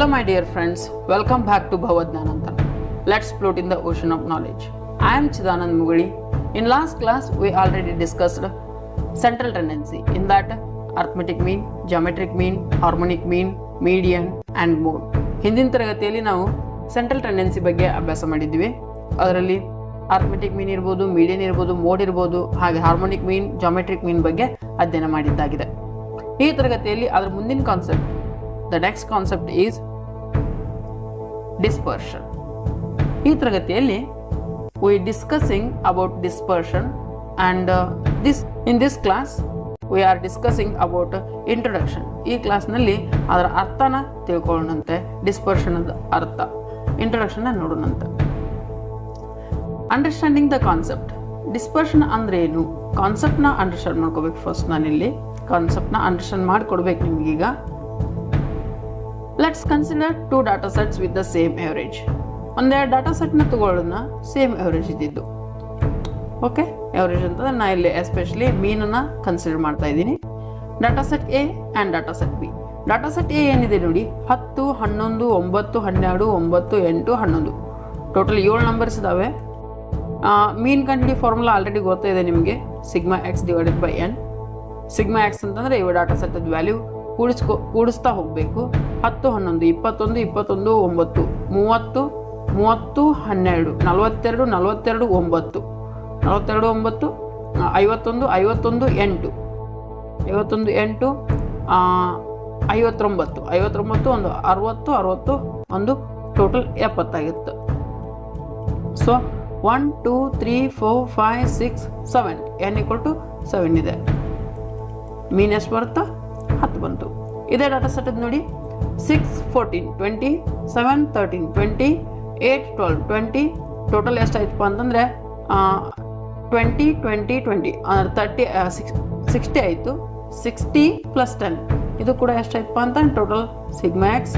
Hello my dear friends, welcome back to Bhava Jnanantara. Let's float in the ocean of knowledge. I am Chidanand Mugadi. In last class we already discussed central tendency, in that arithmetic mean, geometric mean, harmonic mean, median and mode. ಹಿಂದಿನ ತರಗತಿಯಲ್ಲಿ ನಾವು central tendency ಬಗ್ಗೆ ಅಭ್ಯಾಸ ಮಾಡಿದ್ವಿ. ಅದರಲ್ಲಿ arithmetic mean ಇರ್ಬೋದು, median ಇರ್ಬೋದು, mode ಇರ್ಬೋದು, ಹಾಗೆ ಹಾರ್ಮೋನಿಕ್ ಮೀನ್, ಜಾಮೆಟ್ರಿಕ್ ಮೀನ್ ಬಗ್ಗೆ ಅಧ್ಯಯನ ಮಾಡಿದ್ದಾಗಿದೆ. ಈ ತರಗತಿಯಲ್ಲಿ ಅದರ ಮುಂದಿನ concept, the next concept is dispersion. ಈ ತರಗತಿಯಲ್ಲಿ we discussing about dispersion and in this class we are discussing about introduction. ಈ ಕ್ಲಾಸ್ನಲ್ಲಿ ಅದರ ಅರ್ಥನ ತಿಳ್ಕೊಳ್ಳೋಣಂತೆ, ಡಿಸ್ಪರ್ಷನ್ ಅರ್ಥ, ಇಂಟ್ರೊಡಕ್ಷನ್ ನೋಡೋಣಂತೆ. Understanding the concept. ಡಿಸ್ಪರ್ಷನ್ ಅಂದ್ರೆ ಏನು, ಕಾನ್ಸೆಪ್ಟ್ನ ಅಂಡರ್ಸ್ಟ್ಯಾಂಡ್ ಮಾಡ್ಕೋಬೇಕು. ಫಸ್ಟ್ ನಾನಿಲ್ಲಿ ಕಾನ್ಸೆಪ್ಟ್ನ ಅಂಡರ್ಸ್ಟ್ಯಾಂಡ್ ಮಾಡಿಕೊಡ್ಬೇಕು ನಿಮಗೀಗ. Let's consider two data sets with the same average. ಒಂದೆರಡು ಡಾಟಾ ಸೆಟ್ನ ತಗೊಳ್ಳೋಣ, ಸೇಮ್ ಎವರೇಜ್ ಇದ್ದಿದ್ದು. ಓಕೆ, ಎವರೇಜ್ ಅಂತಂದ್ರೆ ನಾ ಇಲ್ಲಿ ಎಸ್ಪೆಷಲಿ ಮೀನನ್ನ ಕನ್ಸಿಡರ್ ಮಾಡ್ತಾ ಇದ್ದೀನಿ. Data set A and data set B. Data set A ಏನಿದೆ ನೋಡಿ, 10, 11, 9, 12, 9, 8, 11 ಟೋಟಲ್ 7 ನಂಬರ್ಸ್ ಇದಾವೆ. ಮೀನ್ ಕಂಡುಹಿಡಿ ಫಾರ್ಮುಲಾ ಆಲ್ರೆಡಿ ಗೊತ್ತಿದೆ ನಿಮಗೆ, sigma X divided by N. Sigma X ಅಂತಂದ್ರೆ ಇವ ಡಾಟಾ ಸೆಟ್ ವ್ಯಾಲ್ಯೂ ಕೂಡಿಸ್ತಾ ಹೋಗಬೇಕು. 10, 11, 21, 21, 9, 30, 30, 12, 42, 42, 9, 42, 9, 51, 51, 8, 51, 8, 59, 59, ಒಂದು 60, 60, ಒಂದು ಟೋಟಲ್ 70 ಆಗಿತ್ತು. ಸೊ 1, 2, 3, 4, 5, 6, 7 n = 7 ಇದೆ. ಮೀನ್ ಎಷ್ಟು ಬರುತ್ತಾ? 10 ಬಂತು. ಇದೇ ಡಾಟಾ ಸೆಟ್ ನೋಡಿ, 6, 14, 20, 7, 13, 20, 8, 12, 20 ಟೋಟಲ್ ಎಷ್ಟಾಯ್ತಪ್ಪ ಅಂತಂದರೆ 20, 20, 20 30, 60 ಆಯಿತು. 60 + 10 ಇದು ಕೂಡ ಎಷ್ಟಾಯ್ತಪ್ಪ ಅಂತ total sigma X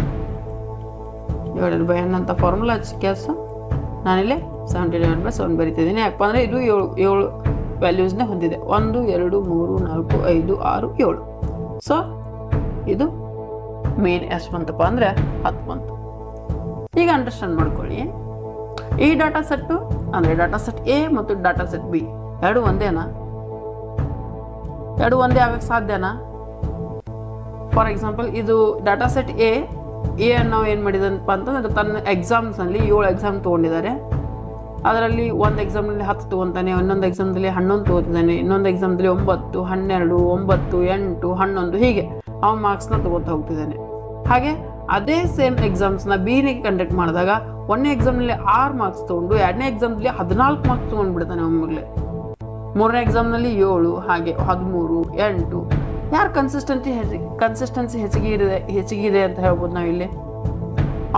divided by N ಅಂತ ಫಾರ್ಮುಲಾ ಕೆಲಸ. ನಾನಿಲ್ಲಿ 70/7 ಬರಿತಿದ್ದೀನಿ. ಯಾಕಪ್ಪ ಅಂದರೆ ಇದು 7 ವ್ಯಾಲ್ಯೂಸ್ನೇ ಹೊಂದಿದೆ. 1, 2, 3, 4, 5, 6, 7. ಸೊ ಇದು ಮೇನ್ ಎಷ್ಟು ಬಂತಪ್ಪ ಅಂದರೆ 10 ಬಂತು. ಈಗ ಅಂಡರ್ಸ್ಟ್ಯಾಂಡ್ ಮಾಡ್ಕೊಳ್ಳಿ, ಈ ಡಾಟಾ ಸೆಟ್ಟು ಅಂದರೆ ಡಾಟಾ ಸೆಟ್ ಎ ಮತ್ತು ಡಾಟಾ ಸೆಟ್ ಬಿ ಎರಡು ಒಂದೇನಾ? ಎರಡು ಒಂದೇ ಆಗಕ್ಕೆ ಸಾಧ್ಯನಾ? ಫಾರ್ ಎಕ್ಸಾಂಪಲ್, ಇದು ಡಾಟಾ ಸೆಟ್ ಎ ನಾವು ಏನು ಮಾಡಿದಪ್ಪ ಅಂತಂದ್ರೆ ತನ್ನ ಎಕ್ಸಾಮ್ಸ್ನಲ್ಲಿ 7 ಎಕ್ಸಾಮ್ ತೊಗೊಂಡಿದ್ದಾರೆ. ಅದರಲ್ಲಿ ಒಂದು ಎಕ್ಸಾಮ್ನಲ್ಲಿ 10 ತೊಗೊತಾನೆ, ಇನ್ನೊಂದು ಎಕ್ಸಾಮ್ದಲ್ಲಿ 11 ತೊಗೋತಿದ್ದಾನೆ, ಇನ್ನೊಂದು ಎಕ್ಸಾಮ್ದಲ್ಲಿ 9, 12, 9, 8, 11 ಹೀಗೆ ಅವನ ಮಾರ್ಕ್ಸ್ನ ತೊಗೋತಾ ಹೋಗ್ತಿದ್ದಾನೆ. ಹಾಗೆ ಅದೇ ಸೇಮ್ ಎಕ್ಸಾಮ್ಸ್ನ ಬಿಗೆ ಕಂಡಕ್ಟ್ ಮಾಡಿದಾಗ 1ನೇ ಎಕ್ಸಾಮ್ನಲ್ಲಿ 6 ಮಾರ್ಕ್ಸ್ ತೊಗೊಂಡು 2ನೇ ಎಕ್ಸಾಮ್ನಲ್ಲಿ 14 ಮಾರ್ಕ್ಸ್ ತೊಗೊಂಡ್ಬಿಡ್ತಾನೆ ಒಮ್ಮೆಲೆ. 3ನೇ ಎಕ್ಸಾಮ್ನಲ್ಲಿ 7, ಹಾಗೆ 13, 8. ಯಾರು ಕನ್ಸಿಸ್ಟೆನ್ಸಿ ಹೆಚ್ಚಿಗಿದೆ ಅಂತ ಹೇಳ್ಬೋದು ನಾವಿಲ್ಲಿ?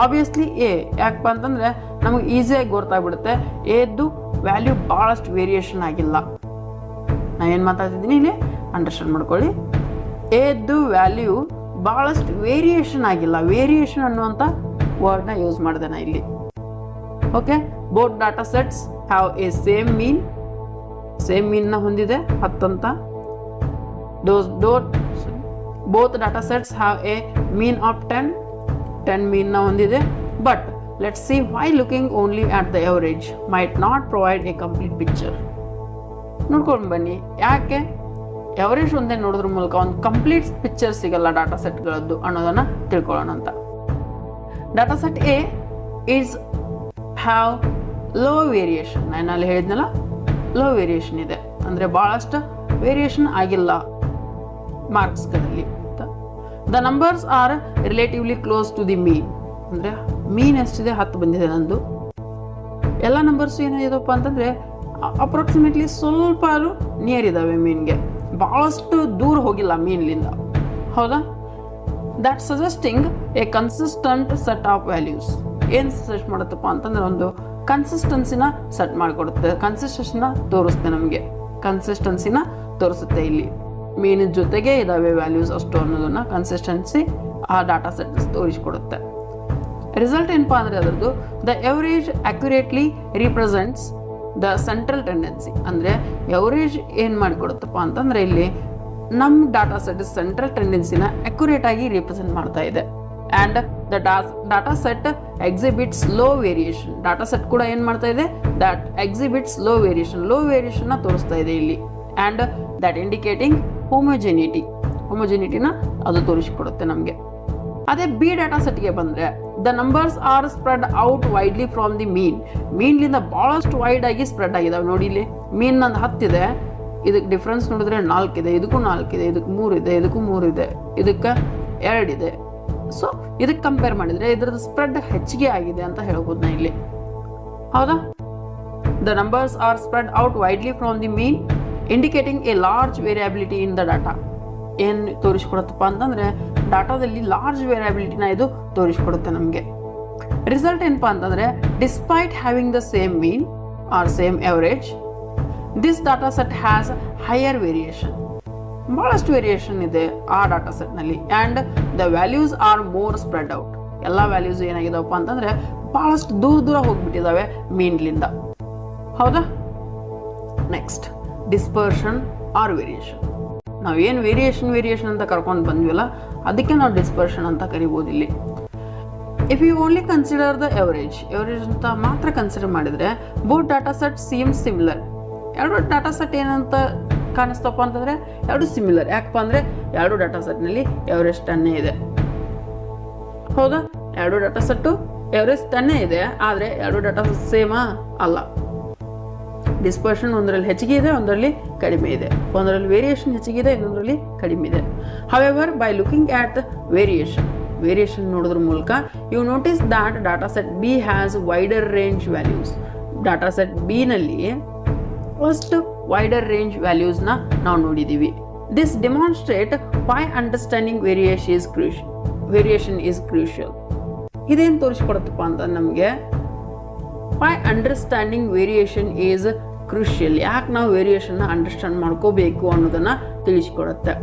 Obviously A. ಯಾಕಪ್ಪ ಅಂತಂದರೆ ನಮಗೆ ಈಸಿಯಾಗಿ ಗೊತ್ತಾಗ್ಬಿಡುತ್ತೆ ಎದ್ದು ವ್ಯಾಲ್ಯೂ ಭಾಳಷ್ಟು ವೇರಿಯೇಷನ್ ಆಗಿಲ್ಲ. ನಾ ಏನು ಮಾತಾಡ್ತಿದ್ದೀನಿ ಇಲ್ಲಿ ಅಂಡರ್ಸ್ಟ್ಯಾಂಡ್ ಮಾಡ್ಕೊಳ್ಳಿ. ಎದ್ದು ವ್ಯಾಲ್ಯೂ ಭಾಳಷ್ಟು ವೇರಿಯೇಷನ್ ಆಗಿಲ್ಲ. ವೇರಿಯೇಷನ್ ಅನ್ನುವಂಥ ವರ್ಡ್ನ ಯೂಸ್ ಮಾಡಿದೆ ನಾ ಇಲ್ಲಿ. Okay, both data sets have a same ಮೀನ್ನ ಹೊಂದಿದೆ 10 ಅಂತ. Both data sets have a mean of 10 ಮೀನ್ನ ಹೊಂದಿದೆ. But let's see why looking only at the average might not provide a complete picture. ನೋಡ್ಕೊಂಡು ಬನ್ನಿ, ಯಾಕೆ ಎವರೇಜ್ ಒಂದೇ ನೋಡೋದ್ರ ಮೂಲಕ ಒಂದು ಕಂಪ್ಲೀಟ್ ಪಿಕ್ಚರ್ ಸಿಗಲ್ಲ ಡಾಟಾ ಸೆಟ್ಗಳದ್ದು ಅನ್ನೋದನ್ನು ತಿಳ್ಕೊಳ್ಳೋಣ ಅಂತ. Data set A is have low variation. ನಾನು ಅಲ್ಲಿ ಹೇಳಿದ್ನಲ್ಲ, ಲೋ ವೇರಿಯೇಷನ್ ಇದೆ ಅಂದರೆ ಭಾಳಷ್ಟು ವೇರಿಯೇಷನ್ ಆಗಿಲ್ಲ ಮಾರ್ಕ್ಸ್ಗಳಲ್ಲಿ. The numbers are relatively close to the mean. ಅಂದರೆ ಮೀನ್ ಎಷ್ಟಿದೆ? 10 ಬಂದಿದೆ ನಂದು. ಎಲ್ಲ ನಂಬರ್ಸ್ ಏನಿದೆಪ್ಪ ಅಂತಂದರೆ ಅಪ್ರಾಕ್ಸಿಮೇಟ್ಲಿ ಸ್ವಲ್ಪ ನಿಯರ್ ಇದ್ದಾವೆ ಮೀನ್ಗೆ, ಭಾಳಷ್ಟು ದೂರ ಹೋಗಿಲ್ಲ ಮೀನ್ಲಿಂದ. ಹೌದಾ? That suggesting A consistent set of values. ಏನು ಸಜೆಸ್ಟ್ ಮಾಡುತ್ತಪ್ಪ ಅಂತಂದ್ರೆ ಒಂದು ಕನ್ಸಿಸ್ಟೆನ್ಸಿನ ಸೆಟ್ ಮಾಡಿಕೊಡುತ್ತೆ, ಕನ್ಸಿಸ್ಟೆನ್ಸಿನ ತೋರಿಸುತ್ತೆ. ಇಲ್ಲಿ ಮೀನಿನ ಜೊತೆಗೆ ಇದಾವೆ ವ್ಯಾಲ್ಯೂಸ್ ಅಷ್ಟು ಅನ್ನೋದನ್ನ ಕನ್ಸಿಸ್ಟೆನ್ಸಿ ಆ ಡಾಟಾ ಸೆಟ್ ತೋರಿಸ್ಕೊಡುತ್ತೆ. ರಿಸಲ್ಟ್ ಏನಪ್ಪಾ ಅಂದರೆ ಅದರದ್ದು the average accurately represents the central tendency. ಅಂದರೆ ಎವರೇಜ್ ಏನು ಮಾಡಿಕೊಡುತ್ತಪ್ಪ ಅಂತಂದರೆ ಇಲ್ಲಿ ನಮ್ಮ ಡಾಟಾ ಸೆಟ್ ಸೆಂಟ್ರಲ್ ಟೆಂಡೆನ್ಸಿನ ಅಕ್ಯುರೇಟ್ ಆಗಿ ರಿಪ್ರೆಸೆಂಟ್ ಮಾಡ್ತಾ ಇದೆ. And the data set exhibits low variation. Data set ಕೂಡ ಏನು ಮಾಡ್ತಾ ಇದೆ, that exhibits low variation, low ವೇರಿಯೇಷನ್ನ ತೋರಿಸ್ತಾ ಇದೆ ಇಲ್ಲಿ. ಆ್ಯಂಡ್ ದಟ್ ಇಂಡಿಕೇಟಿಂಗ್ ಹೋಮೋಜಿನಿಟಿನ ಅದು ತೋರಿಸಿಕೊಡುತ್ತೆ ನಮಗೆ. ಅದೇ ಬಿ ಡಾಟಾ ಸೆಟ್ಗೆ ಬಂದರೆ the numbers are spread out widely from the ಮೀನ್ಲಿಂದ ಭಾಳಷ್ಟು ವೈಡ್ ಆಗಿ ಸ್ಪ್ರೆಡ್ ಆಗಿದಾವೆ. ನೋಡಿ ಇಲ್ಲಿ ಮೀನ್ ನಂದು 10 ಇದೆ, ಇದಕ್ಕೆ ಡಿಫ್ರೆನ್ಸ್ ನೋಡಿದ್ರೆ 4 ಇದೆ, ಇದಕ್ಕೂ 4 ಇದೆ, ಇದಕ್ಕೆ 3 ಇದೆ, ಇದಕ್ಕೂ 3 ಇದೆ, ಇದಕ್ಕೆ 2 ಇದೆ. ಸೊ ಇದಕ್ಕೆ ಕಂಪೇರ್ ಮಾಡಿದರೆ ಇದ್ರದ್ದು ಸ್ಪ್ರೆಡ್ ಹೆಚ್ಚಿಗೆ ಆಗಿದೆ ಅಂತ ಹೇಳ್ಬೋದು ನಾ ಇಲ್ಲಿ. ಹೌದಾ? The numbers are spread out widely from the mean indicating A large variability in the data. ಏನು ತೋರಿಸ್ಕೊಡುತ್ತಪ್ಪ ಅಂತಂದರೆ ಡಾಟಾದಲ್ಲಿ ಲಾರ್ಜ್ ವೇರಿಯಬಿಲಿಟಿನ ಇದು ತೋರಿಸ್ಕೊಡುತ್ತೆ ನಮಗೆ. ರಿಸಲ್ಟ್ ಏನಪ್ಪ ಅಂತಂದರೆ despite having the same mean or same average, this data set has higher variation. ಭಾಳಷ್ಟು variation ಇದೆ ಆ data ಸೆಟ್ನಲ್ಲಿ. And the values are more spread out. ಎಲ್ಲ ವ್ಯಾಲ್ಯೂಸ್ ಏನಾಗಿದಾವಪ್ಪ ಅಂತಂದರೆ ಭಾಳಷ್ಟು ದೂರ ಹೋಗ್ಬಿಟ್ಟಿದ್ದಾವೆ ಮೀನ್ಲಿಂದ. ಹೌದಾ? Next dispersion or variation. ನಾವೇನು ವೇರಿಯೇಷನ್ ಅಂತ ಕರ್ಕೊಂಡು ಬಂದ್ವಲ್ಲ, ಅದಕ್ಕೆ ನಾವು ಡಿಸ್ಪರ್ಷನ್ ಅಂತ ಕರಿಬೋದು ಇಲ್ಲಿ. If you only consider the average ಅಂತ ಮಾತ್ರ ಕನ್ಸಿಡರ್ ಮಾಡಿದರೆ both data set seem similar. ಎರಡು ಡಾಟಾ ಸೆಟ್ ಏನಂತ ಕಾಣಿಸ್ತಪ್ಪ ಅಂತಂದರೆ ಎರಡು ಸಿಮಿಲರ್. ಯಾಕಪ್ಪ ಅಂದರೆ ಎರಡು ಡಾಟಾ ಸೆಟ್ನಲ್ಲಿ ಎವರೇಜ್ 10 ಇದೆ. ಹೌದಾ? ಎರಡು ಡಾಟಾ ಸೆಟ್ಟು ಎವರೇಜ್ 10 ಇದೆ, ಆದರೆ ಎರಡು ಡಾಟಾ ಸೆಟ್ ಸೇಮಾ ಅಲ್ಲ. ಡಿಸ್ಪರ್ಷನ್ ಒಂದರಲ್ಲಿ ಹೆಚ್ಚಿಗೆ ಇದೆ, ಒಂದರಲ್ಲಿ ಕಡಿಮೆ ಇದೆ. ಒಂದರಲ್ಲಿ ವೇರಿಯೇಷನ್ ಹೆಚ್ಚಿಗಿದೆ, ಇನ್ನೊಂದರಲ್ಲಿ ಕಡಿಮೆ ಇದೆ. However by looking at variation ನೋಡೋದ್ರ ಮೂಲಕ you notice that data set B has wider range values. Data set ಬಿನಲ್ಲಿ ಫಸ್ಟ್ ವೈಡರ್ ರೇಂಜ್ ವ್ಯಾಲ್ಯೂಸ್ನ ನಾವು ನೋಡಿದ್ದೀವಿ. This demonstrate why understanding variation is crucial. ಇದೇನು ತೋರಿಸ್ಕೊಡುತ್ತಪ್ಪ ಅಂತ ನಮಗೆ why understanding variation is crucial. ಯಾಕೆ ನಾವು ವೇರಿಯೇಷನ್ನ ಅಂಡರ್ಸ್ಟ್ಯಾಂಡ್ ಮಾಡ್ಕೋಬೇಕು ಅನ್ನೋದನ್ನು ತಿಳಿಸ್ಕೊಡುತ್ತೆ.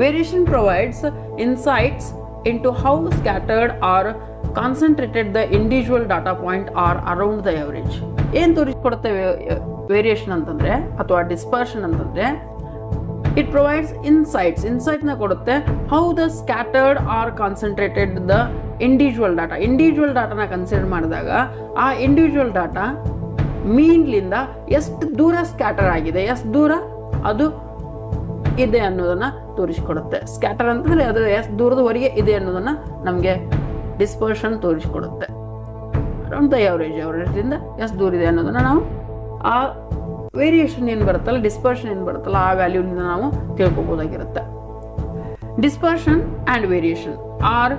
Variation provides insights into how scattered or concentrated the individual data point are around the average. ಏನು ತೋರಿಸ್ಕೊಡುತ್ತೆ ವೇರಿಯೇಷನ್ ಅಂತಂದರೆ ಅಥವಾ ಡಿಸ್ಪರ್ಷನ್ ಅಂತಂದರೆ ಇಟ್ ಪ್ರೊವೈಡ್ಸ್ ಇನ್ಸೈಟ್ನ ಕೊಡುತ್ತೆ. How the scattered or concentrated the individual ಡಾಟಾನ ಕನ್ಸಿಡರ್ ಮಾಡಿದಾಗ ಆ ಇಂಡಿವಿಜುವಲ್ ಡಾಟಾ ಮೀನ್ಲಿಂದ ಎಷ್ಟು ದೂರ ಸ್ಕ್ಯಾಟರ್ ಆಗಿದೆ, ಎಷ್ಟು ದೂರ ಅದು ಇದೆ ಅನ್ನೋದನ್ನ ತೋರಿಸ್ಕೊಡುತ್ತೆ. ಸ್ಕ್ಯಾಟರ್ ಅಂತಂದರೆ ಅದರ ಎಷ್ಟು ದೂರದವರೆಗೆ ಇದೆ ಅನ್ನೋದನ್ನ ನಮಗೆ ಡಿಸ್ಪರ್ಷನ್ ತೋರಿಸ್ಕೊಡುತ್ತೆ. ಅರೌಂಡ್ ದ ಎವರೇಜಿಂದ ಎಷ್ಟು ದೂರ ಇದೆ ಅನ್ನೋದನ್ನ ನಾವು ಆ ವೇರಿಯೇಷನ್ ಏನು ಬರುತ್ತಲ್ಲ, ಡಿಸ್ಪರ್ಷನ್ ಏನು ಬರುತ್ತಲ್ಲ ಆ ವ್ಯಾಲ್ಯೂನಿಂದ ನಾವು ತಿಳ್ಕೊಬೋದಾಗಿರುತ್ತೆ. Dispersion and variation are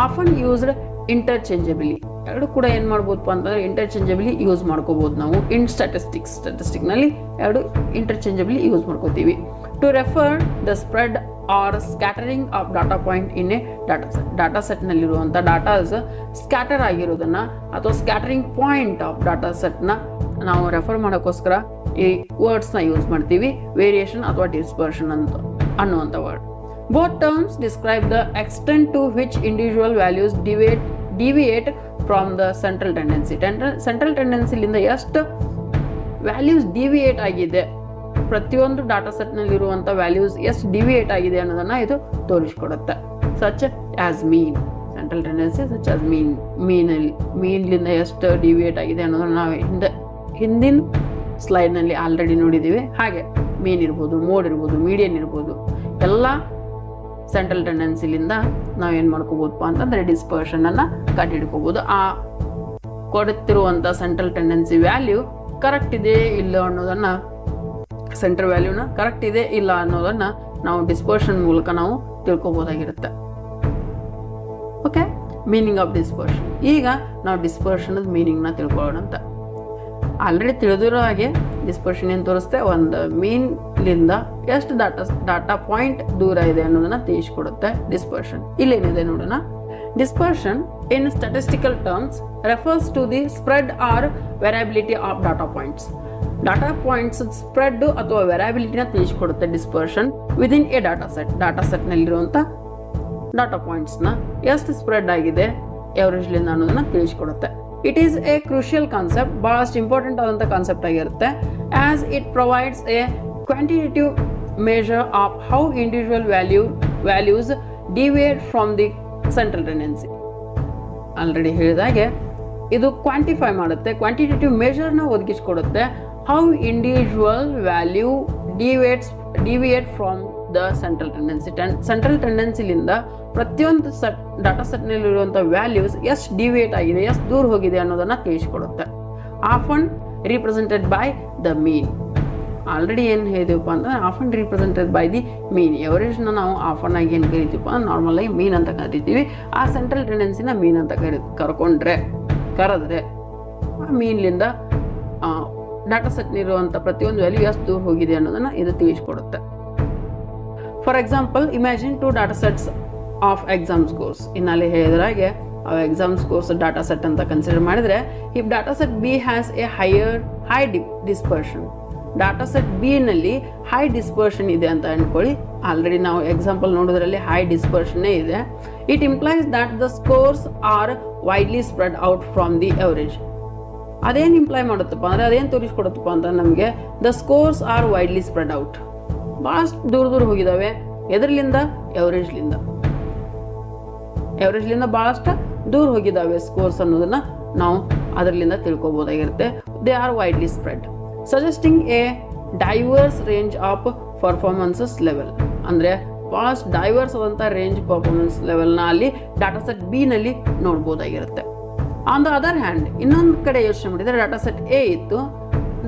often used interchangeably. ಎರಡು ಕೂಡ ಏನು ಮಾಡ್ಬೋದಪ್ಪ ಅಂತಂದರೆ ಇಂಟರ್ಚೇಂಜಬಲಿ ಯೂಸ್ ಮಾಡ್ಕೋಬೋದು ನಾವು. ಇನ್ ಸ್ಟ್ಯಾಟಿಸ್ಟಿಕ್ನಲ್ಲಿ ಎರಡು ಇಂಟರ್ಚೇಂಜಬಲಿ ಯೂಸ್ ಮಾಡ್ಕೋತೀವಿ. To refer the spread or scattering of data point in a data ಸೆಟ್ನಲ್ಲಿರುವಂಥ ಡಾಟಾಸ್ ಸ್ಕ್ಯಾಟರ್ ಆಗಿರೋದನ್ನು ಅಥವಾ ಸ್ಕ್ಯಾಟರಿಂಗ್ ಪಾಯಿಂಟ್ ಆಫ್ ಡಾಟಾ ಸೆಟ್ನ ನಾವು ರೆಫರ್ ಮಾಡೋಕ್ಕೋಸ್ಕರ ಈ ವರ್ಡ್ಸ್ನ ಯೂಸ್ ಮಾಡ್ತೀವಿ, ವೇರಿಯೇಷನ್ ಅಥವಾ ಡಿಸ್ಪರ್ಷನ್ ಅನ್ನುವಂಥ word. Both terms describe the extent to which individual values deviate from the central tendency. Central ಟೆಂಡೆನ್ಸಿಲಿಂದ ಎಷ್ಟು ವ್ಯಾಲ್ಯೂಸ್ ಡಿವಿಯೇಟ್ ಆಗಿದೆ, ಪ್ರತಿಯೊಂದು ಡಾಟಾ ಸೆಟ್ನಲ್ಲಿರುವಂಥ ವ್ಯಾಲ್ಯೂಸ್ ಎಷ್ಟು ಡಿವಿಯೇಟ್ ಆಗಿದೆ ಅನ್ನೋದನ್ನು ಇದು ತೋರಿಸ್ಕೊಡುತ್ತೆ. ಸಚ್ ಆಸ್ ಮೀನ್, ಸೆಂಟ್ರಲ್ ಟೆಂಡೆನ್ಸಿ ಸಚ್ ಆಸ್ ಮೀನ್ಲಿಂದ ಎಷ್ಟು ಡಿವಿಯೇಟ್ ಆಗಿದೆ ಅನ್ನೋದನ್ನು ನಾವು ಹಿಂದಿನ ಸ್ಲೈಡ್ನಲ್ಲಿ ಆಲ್ರೆಡಿ ನೋಡಿದ್ದೀವಿ. ಹಾಗೆ ಮೀನ್ ಇರ್ಬೋದು, ಮೋಡ್ ಇರ್ಬೋದು, ಮೀಡಿಯನ್ ಇರ್ಬೋದು, ಎಲ್ಲ ಸೆಂಟ್ರಲ್ ಟೆಂಡೆನ್ಸಿಲಿಂದ ನಾವೇನು ಮಾಡ್ಕೋಬೋದಪ್ಪ ಅಂತಂದರೆ ಡಿಸ್ಪರ್ಷನನ್ನು ಕಂಡುಹಿಡ್ಕೋಬೋದು. ಆ ಕೊಡುತ್ತಿರುವಂಥ ಸೆಂಟ್ರಲ್ ಟೆಂಡೆನ್ಸಿ ವ್ಯಾಲ್ಯೂ ಕರೆಕ್ಟ್ ಇದೆ ಇಲ್ಲ ಅನ್ನೋದನ್ನು, ಸೆಂಟ್ರಲ್ ವ್ಯಾಲ್ಯೂನ ಕರೆಕ್ಟ್ ಇದೆ ಇಲ್ಲ ಅನ್ನೋದನ್ನು ನಾವು ಡಿಸ್ಪರ್ಷನ್ ಮೂಲಕ ನಾವು ತಿಳ್ಕೊಬೋದಾಗಿರುತ್ತೆ. Okay, meaning of dispersion. ಈಗ ನಾವು ಡಿಸ್ಪರ್ಷನ್ ಮೀನಿಂಗ್ನ ತಿಳ್ಕೊಳ್ಳೋಣ ಅಂತ. ಆಲ್ರೆಡಿ ತಿಳಿದಿರೋ ಹಾಗೆ ಡಿಸ್ಪರ್ಷನ್ ಏನು ತೋರಿಸುತ್ತೆ, ಒಂದು ಮೀನ್ಲಿಂದ ಎಷ್ಟು ಡಾಟಾ ಪಾಯಿಂಟ್ ದೂರ ಇದೆ ಅನ್ನೋದನ್ನ ತಿಳಿಸ್ಕೊಡುತ್ತೆ ಡಿಸ್ಪರ್ಷನ್. ಇಲ್ಲೇನಿದೆ ನೋಡೋಣ. Dispersion in statistical terms refers to the spread or variability of data points. Data points spread ಅಥವಾ ವೆರಿಯಬಿಲಿಟಿನ ತಿಳಿಸ್ಕೊಡುತ್ತೆ ಡಿಸ್ಪರ್ಷನ್ ವಿದಿನ್ ಎ ಡಾಟಾ ಸೆಟ್ನಲ್ಲಿರುವಂಥ ಡಾಟಾ ಪಾಯಿಂಟ್ಸ್ನ ಎಷ್ಟು ಸ್ಪ್ರೆಡ್ ಆಗಿದೆ ಎವರೇಜ್ಲಿಂದ ಅನ್ನೋದನ್ನ ತಿಳಿಸ್ಕೊಡುತ್ತೆ. It is a crucial concept, ಭಾಳಷ್ಟು ಇಂಪಾರ್ಟೆಂಟ್ ಆದಂಥ ಕಾನ್ಸೆಪ್ಟ್ ಆಗಿರುತ್ತೆ. As it provides a quantitative measure of how individual values deviate from the central tendency. Already ಹೇಳಿದಾಗೆ ಇದು ಕ್ವಾಂಟಿಫೈ ಮಾಡುತ್ತೆ, ಕ್ವಾಂಟಿಟೇಟಿವ್ ಮೆಷರ್ನ ಒದಗಿಸ್ಕೊಡುತ್ತೆ. How individual value deviate from the central tendency. Central ಟೆಂಡೆನ್ಸಿಲಿಂದ ಪ್ರತಿಯೊಂದು ಡಾಟಾ ಸೆಟ್ನಲ್ಲಿರುವಂಥ ವ್ಯಾಲ್ಯೂಸ್ ಎಷ್ಟು ಡಿವಿಯೇಟ್ ಆಗಿದೆ, ಎಷ್ಟು ದೂರ ಹೋಗಿದೆ ಅನ್ನೋದನ್ನು ತಿಳಿಸ್ಕೊಡುತ್ತೆ. Often represented by the mean. Already ಏನು ಹೇಳಿದೀವಪ್ಪ ಅಂತಂದ್ರೆ often represented by the mean. ಎವರೇಜ್ನ ನಾವು ಆಫನ್ ಆಗಿ ಏನು ಕರಿತೀವಪ್ಪ ಅಂದ್ರೆ ನಾರ್ಮಲ್ ಆಗಿ ಮೀನ್ ಅಂತ ಕರಿತೀವಿ. ಆ ಸೆಂಟ್ರಲ್ ಟೆಂಡೆನ್ಸಿನ ಮೀನ್ ಅಂತ ಕರೆದ್ರೆ ಆ ಮೀನ್ಲಿಂದ ಡಾಟಾ ಸೆಟ್ನಿರುವಂಥ ಪ್ರತಿಯೊಂದು ವ್ಯಾಲ್ಯೂ ಎಷ್ಟು ದೂರ ಹೋಗಿದೆ ಅನ್ನೋದನ್ನು ಇದು ತಿಳಿಸ್ಕೊಡುತ್ತೆ. For example, imagine 2 data sets of exam scores. ಇನ್ನಲ್ಲಿ ಹೇಳಿದ್ರಾಗೆ ಎಕ್ಸಾಮ್ ಸ್ಕೋರ್ಸ್ ಡಾಟಾ ಸೆಟ್ ಅಂತ ಕನ್ಸಿಡರ್ ಮಾಡಿದ್ರೆ, if data set B has a high dispersion. Data set B ನಲ್ಲಿ ಹೈ ಡಿಸ್ಪರ್ಷನ್ ಇದೆ ಅಂತ ಅನ್ಕೊಳ್ಳಿ. ಆಲ್ರೆಡಿ ನಾವು ಎಕ್ಸಾಂಪಲ್ ನೋಡೋದ್ರಲ್ಲಿ ಹೈ ಡಿಸ್ಪರ್ಷನ್ನೇ ಇದೆ. It implies that the scores are widely spread out from the average. ಅದೇನು ಇಂಪ್ಲೈ ಮಾಡುತ್ತಪ್ಪ ಅಂದರೆ, ಅದೇನು ತೋರಿಸ್ಕೊಡುತ್ತಪ್ಪ ಅಂತ ನಮಗೆ, the scores are widely spread out. ಭಾಳಷ್ಟು ದೂರ ಹೋಗಿದ್ದಾವೆ. ಎದರ್ಲಿಂದ? ಎವರೇಜ್ಲಿಂದ ಭಾಳಷ್ಟು ದೂರ ಹೋಗಿದ್ದಾವೆ ಸ್ಕೋರ್ಸ್ ಅನ್ನೋದನ್ನ ನಾವು ಅದರಲ್ಲಿಂದ ತಿಳ್ಕೊಬೋದಾಗಿರುತ್ತೆ. They are widely spread, suggesting a diverse range of performances level. ಅಂದರೆ ಭಾಳಷ್ಟು ಡೈವರ್ಸ್ ಆದಂಥ ರೇಂಜ್ ಪರ್ಫಾರ್ಮೆನ್ಸ್ ಲೆವೆಲ್ನ ಅಲ್ಲಿ ಡಾಟಾ ಸೆಟ್ ಬಿ ನಲ್ಲಿ ನೋಡ್ಬೋದಾಗಿರುತ್ತೆ. ಆನ್ ದ ಅದರ್ ಹ್ಯಾಂಡ್, ಇನ್ನೊಂದು ಕಡೆ ಯೋಚನೆ ಮಾಡಿದರೆ ಡಾಟಾ ಸೆಟ್ ಎ ಇತ್ತು,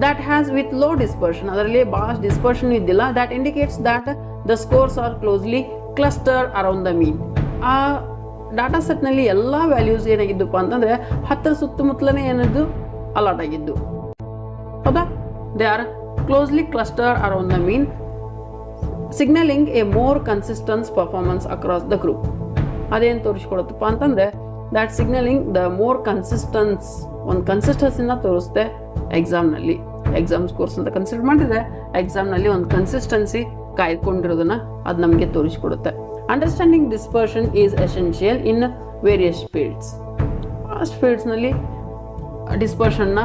that has with low dispersion. ಅದರಲ್ಲಿ ಭಾಳಷ್ಟು ಡಿಸ್ಪರ್ಷನ್ ಇದ್ದಿಲ್ಲ. That indicates that the scores R closely cluster around the mean. ಆ ಡಾಟಾ ಸೆಟ್ನಲ್ಲಿ ಎಲ್ಲ ವ್ಯಾಲ್ಯೂಸ್ ಏನಾಗಿದ್ದಪ್ಪ ಅಂತಂದರೆ 10 ಸುತ್ತಮುತ್ತಲೇ ಏನಿದ್ದು ಅಲಾಟ್ ಆಗಿದ್ದು. ಹೌದಾ? They are closely cluster around the mean, signalling A more consistence performance across the group. ಅದೇನು ತೋರಿಸ್ಕೊಡುತ್ತಪ್ಪ ಅಂತಂದರೆ, ದ್ಯಾಟ್ ಸಿಗ್ನಲಿಂಗ್ ದ ಮೋರ್ ಒಂದು ಕನ್ಸಿಸ್ಟೆನ್ಸಿನ ತೋರಿಸುತ್ತೆ ಎಕ್ಸಾಮ್ನಲ್ಲಿ. ಎಕ್ಸಾಮ್ ಸ್ಕೋರ್ಸ್ ಅಂತ ಕನ್ಸಿಡರ್ ಮಾಡಿದ್ರೆ ಎಕ್ಸಾಮ್ನಲ್ಲಿ ಒಂದು ಕನ್ಸಿಸ್ಟೆನ್ಸಿ ಕಾಯ್ಕೊಂಡಿರೋದನ್ನ ಅದು ನಮಗೆ ತೋರಿಸ್ಕೊಡುತ್ತೆ. Understanding dispersion is essential in various fields. Vast ಫೀಲ್ಡ್ಸ್ನಲ್ಲಿ ಡಿಸ್ಪರ್ಷನ್ನ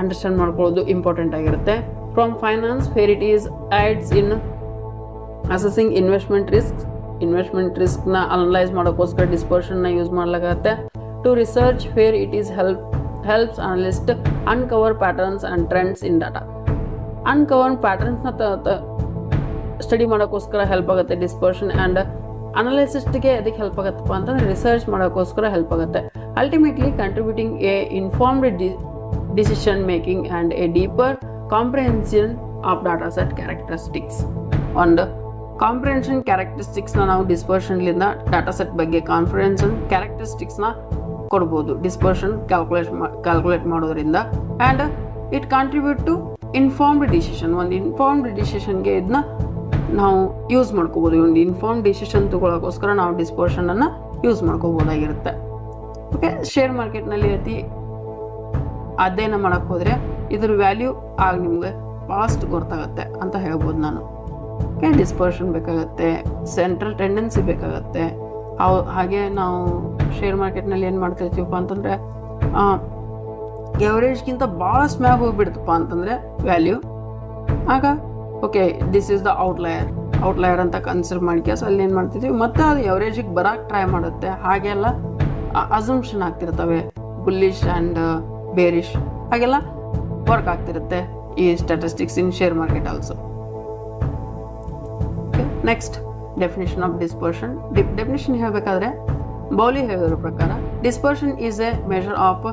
ಅಂಡರ್ಸ್ಟ್ಯಾಂಡ್ ಮಾಡ್ಕೊಳ್ಳೋದು ಇಂಪಾರ್ಟೆಂಟ್ ಆಗಿರುತ್ತೆ. From finance where it is aids in assessing investment ರಿಸ್ಕ್ನ ಅನಲೈಸ್ ಮಾಡೋಕ್ಕೋಸ್ಕರ ಡಿಸ್ಪರ್ಷನ್ನ ಯೂಸ್ ಮಾಡಲಾಗುತ್ತೆ. To research where it is helps analyst uncover patterns and trends in data. Uncover patterns na study ಮಾಡೋಕ್ಕೋಸ್ಕರ help ಆಗುತ್ತೆ dispersion. And ಅನಾಲಿಸಿಸ್ಟ್ಗೆ ಅದಕ್ಕೆ help ಆಗುತ್ತಪ್ಪ ಅಂತಂದರೆ ರಿಸರ್ಚ್ ಮಾಡೋಕ್ಕೋಸ್ಕರ ಹೆಲ್ಪ್ ಆಗುತ್ತೆ. Ultimately contributing a informed decision making and a deeper comprehension of data set characteristics. ಒಂದು comprehension ಕ್ಯಾರೆಕ್ಟರಿಸ್ಟಿಕ್ಸ್ನ ನಾವು ಡಿಸ್ಪರ್ಷನ್ಲಿಂದ ಡಾಟಾ ಸೆಟ್ ಬಗ್ಗೆ ಕಾಂಪ್ರಿಹೆನ್ಷನ್ ಕ್ಯಾರೆಕ್ಟರಿಸ್ಟಿಕ್ಸ್ನ ಕೊಡ್ಬೋದು ಡಿಸ್ಪರ್ಷನ್ ಕ್ಯಾಲ್ಕುಲೇಟ್ ಮಾಡೋದ್ರಿಂದ. And it contribute to informed decision. ಒಂದು ಇನ್ಫಾರ್ಮ್ಡ್ ಡಿಸಿಷನ್ಗೆ ಇದನ್ನ ನಾವು ಯೂಸ್ ಮಾಡ್ಕೋಬೋದು. ಒಂದು ಇನ್ಫಾರ್ಮ್ಡ್ ಡಿಸಿಷನ್ ತಗೊಳ್ಳೋಕ್ಕೋಸ್ಕರ ನಾವು ಡಿಸ್ಪರ್ಷನನ್ನು ಯೂಸ್ ಮಾಡ್ಕೋಬೋದಾಗಿರುತ್ತೆ. ಓಕೆ, ಶೇರ್ ಮಾರ್ಕೆಟ್ನಲ್ಲಿ ಅಧ್ಯಯನ ಮಾಡೋಕ್ಕೆ ಹೋದರೆ ಇದ್ರ ವ್ಯಾಲ್ಯೂ ಆಗ ನಿಮಗೆ ಫಾಸ್ಟ್ ಗೊತ್ತಾಗುತ್ತೆ ಅಂತ ಹೇಳ್ಬೋದು ನಾನು. ಓಕೆ, ಡಿಸ್ಪರ್ಷನ್ ಬೇಕಾಗತ್ತೆ, ಸೆಂಟ್ರಲ್ ಟೆಂಡೆನ್ಸಿ ಬೇಕಾಗತ್ತೆ. ಹಾಗೆ ನಾವು ಶೇರ್ ಮಾರ್ಕೆಟ್ನಲ್ಲಿ ಏನು ಮಾಡ್ತಿರ್ತೀವಪ್ಪ ಅಂತಂದರೆ, ಎವರೇಜ್ಗಿಂತ ಭಾಳಷ್ಟು ಮ್ಯಾಗ ಹೋಗಿಬಿಡ್ತಪ್ಪ ಅಂತಂದರೆ ವ್ಯಾಲ್ಯೂ, ಆಗ ಓಕೆ ದಿಸ್ ಈಸ್ ದ ಔಟ್ಲಯರ್ ಅಂತ ಕನ್ಸಿಡರ್ ಮಾಡಿ ಅಲ್ಲಿ ಏನು ಮಾಡ್ತಿದ್ದೀವಿ, ಮತ್ತೆ ಅದು ಎವರೇಜಿಗೆ ಬರೋಕ್ಕೆ ಟ್ರೈ ಮಾಡುತ್ತೆ. ಹಾಗೆಲ್ಲ ಅಸಂಪ್ಷನ್ ಆಗ್ತಿರ್ತವೆ, ಬುಲ್ಲಿಶ್ ಆ್ಯಂಡ್ ಬೇರಿಶ್ ಹಾಗೆಲ್ಲ ವರ್ಕ್ ಆಗ್ತಿರುತ್ತೆ ಈ statistics in share market also. Next definition of dispersion. Definition ಹೇಳಬೇಕಾದ್ರೆ ಬೌಲಿ ಹೇಳಿದ್ರ ಪ್ರಕಾರ dispersion is a measure of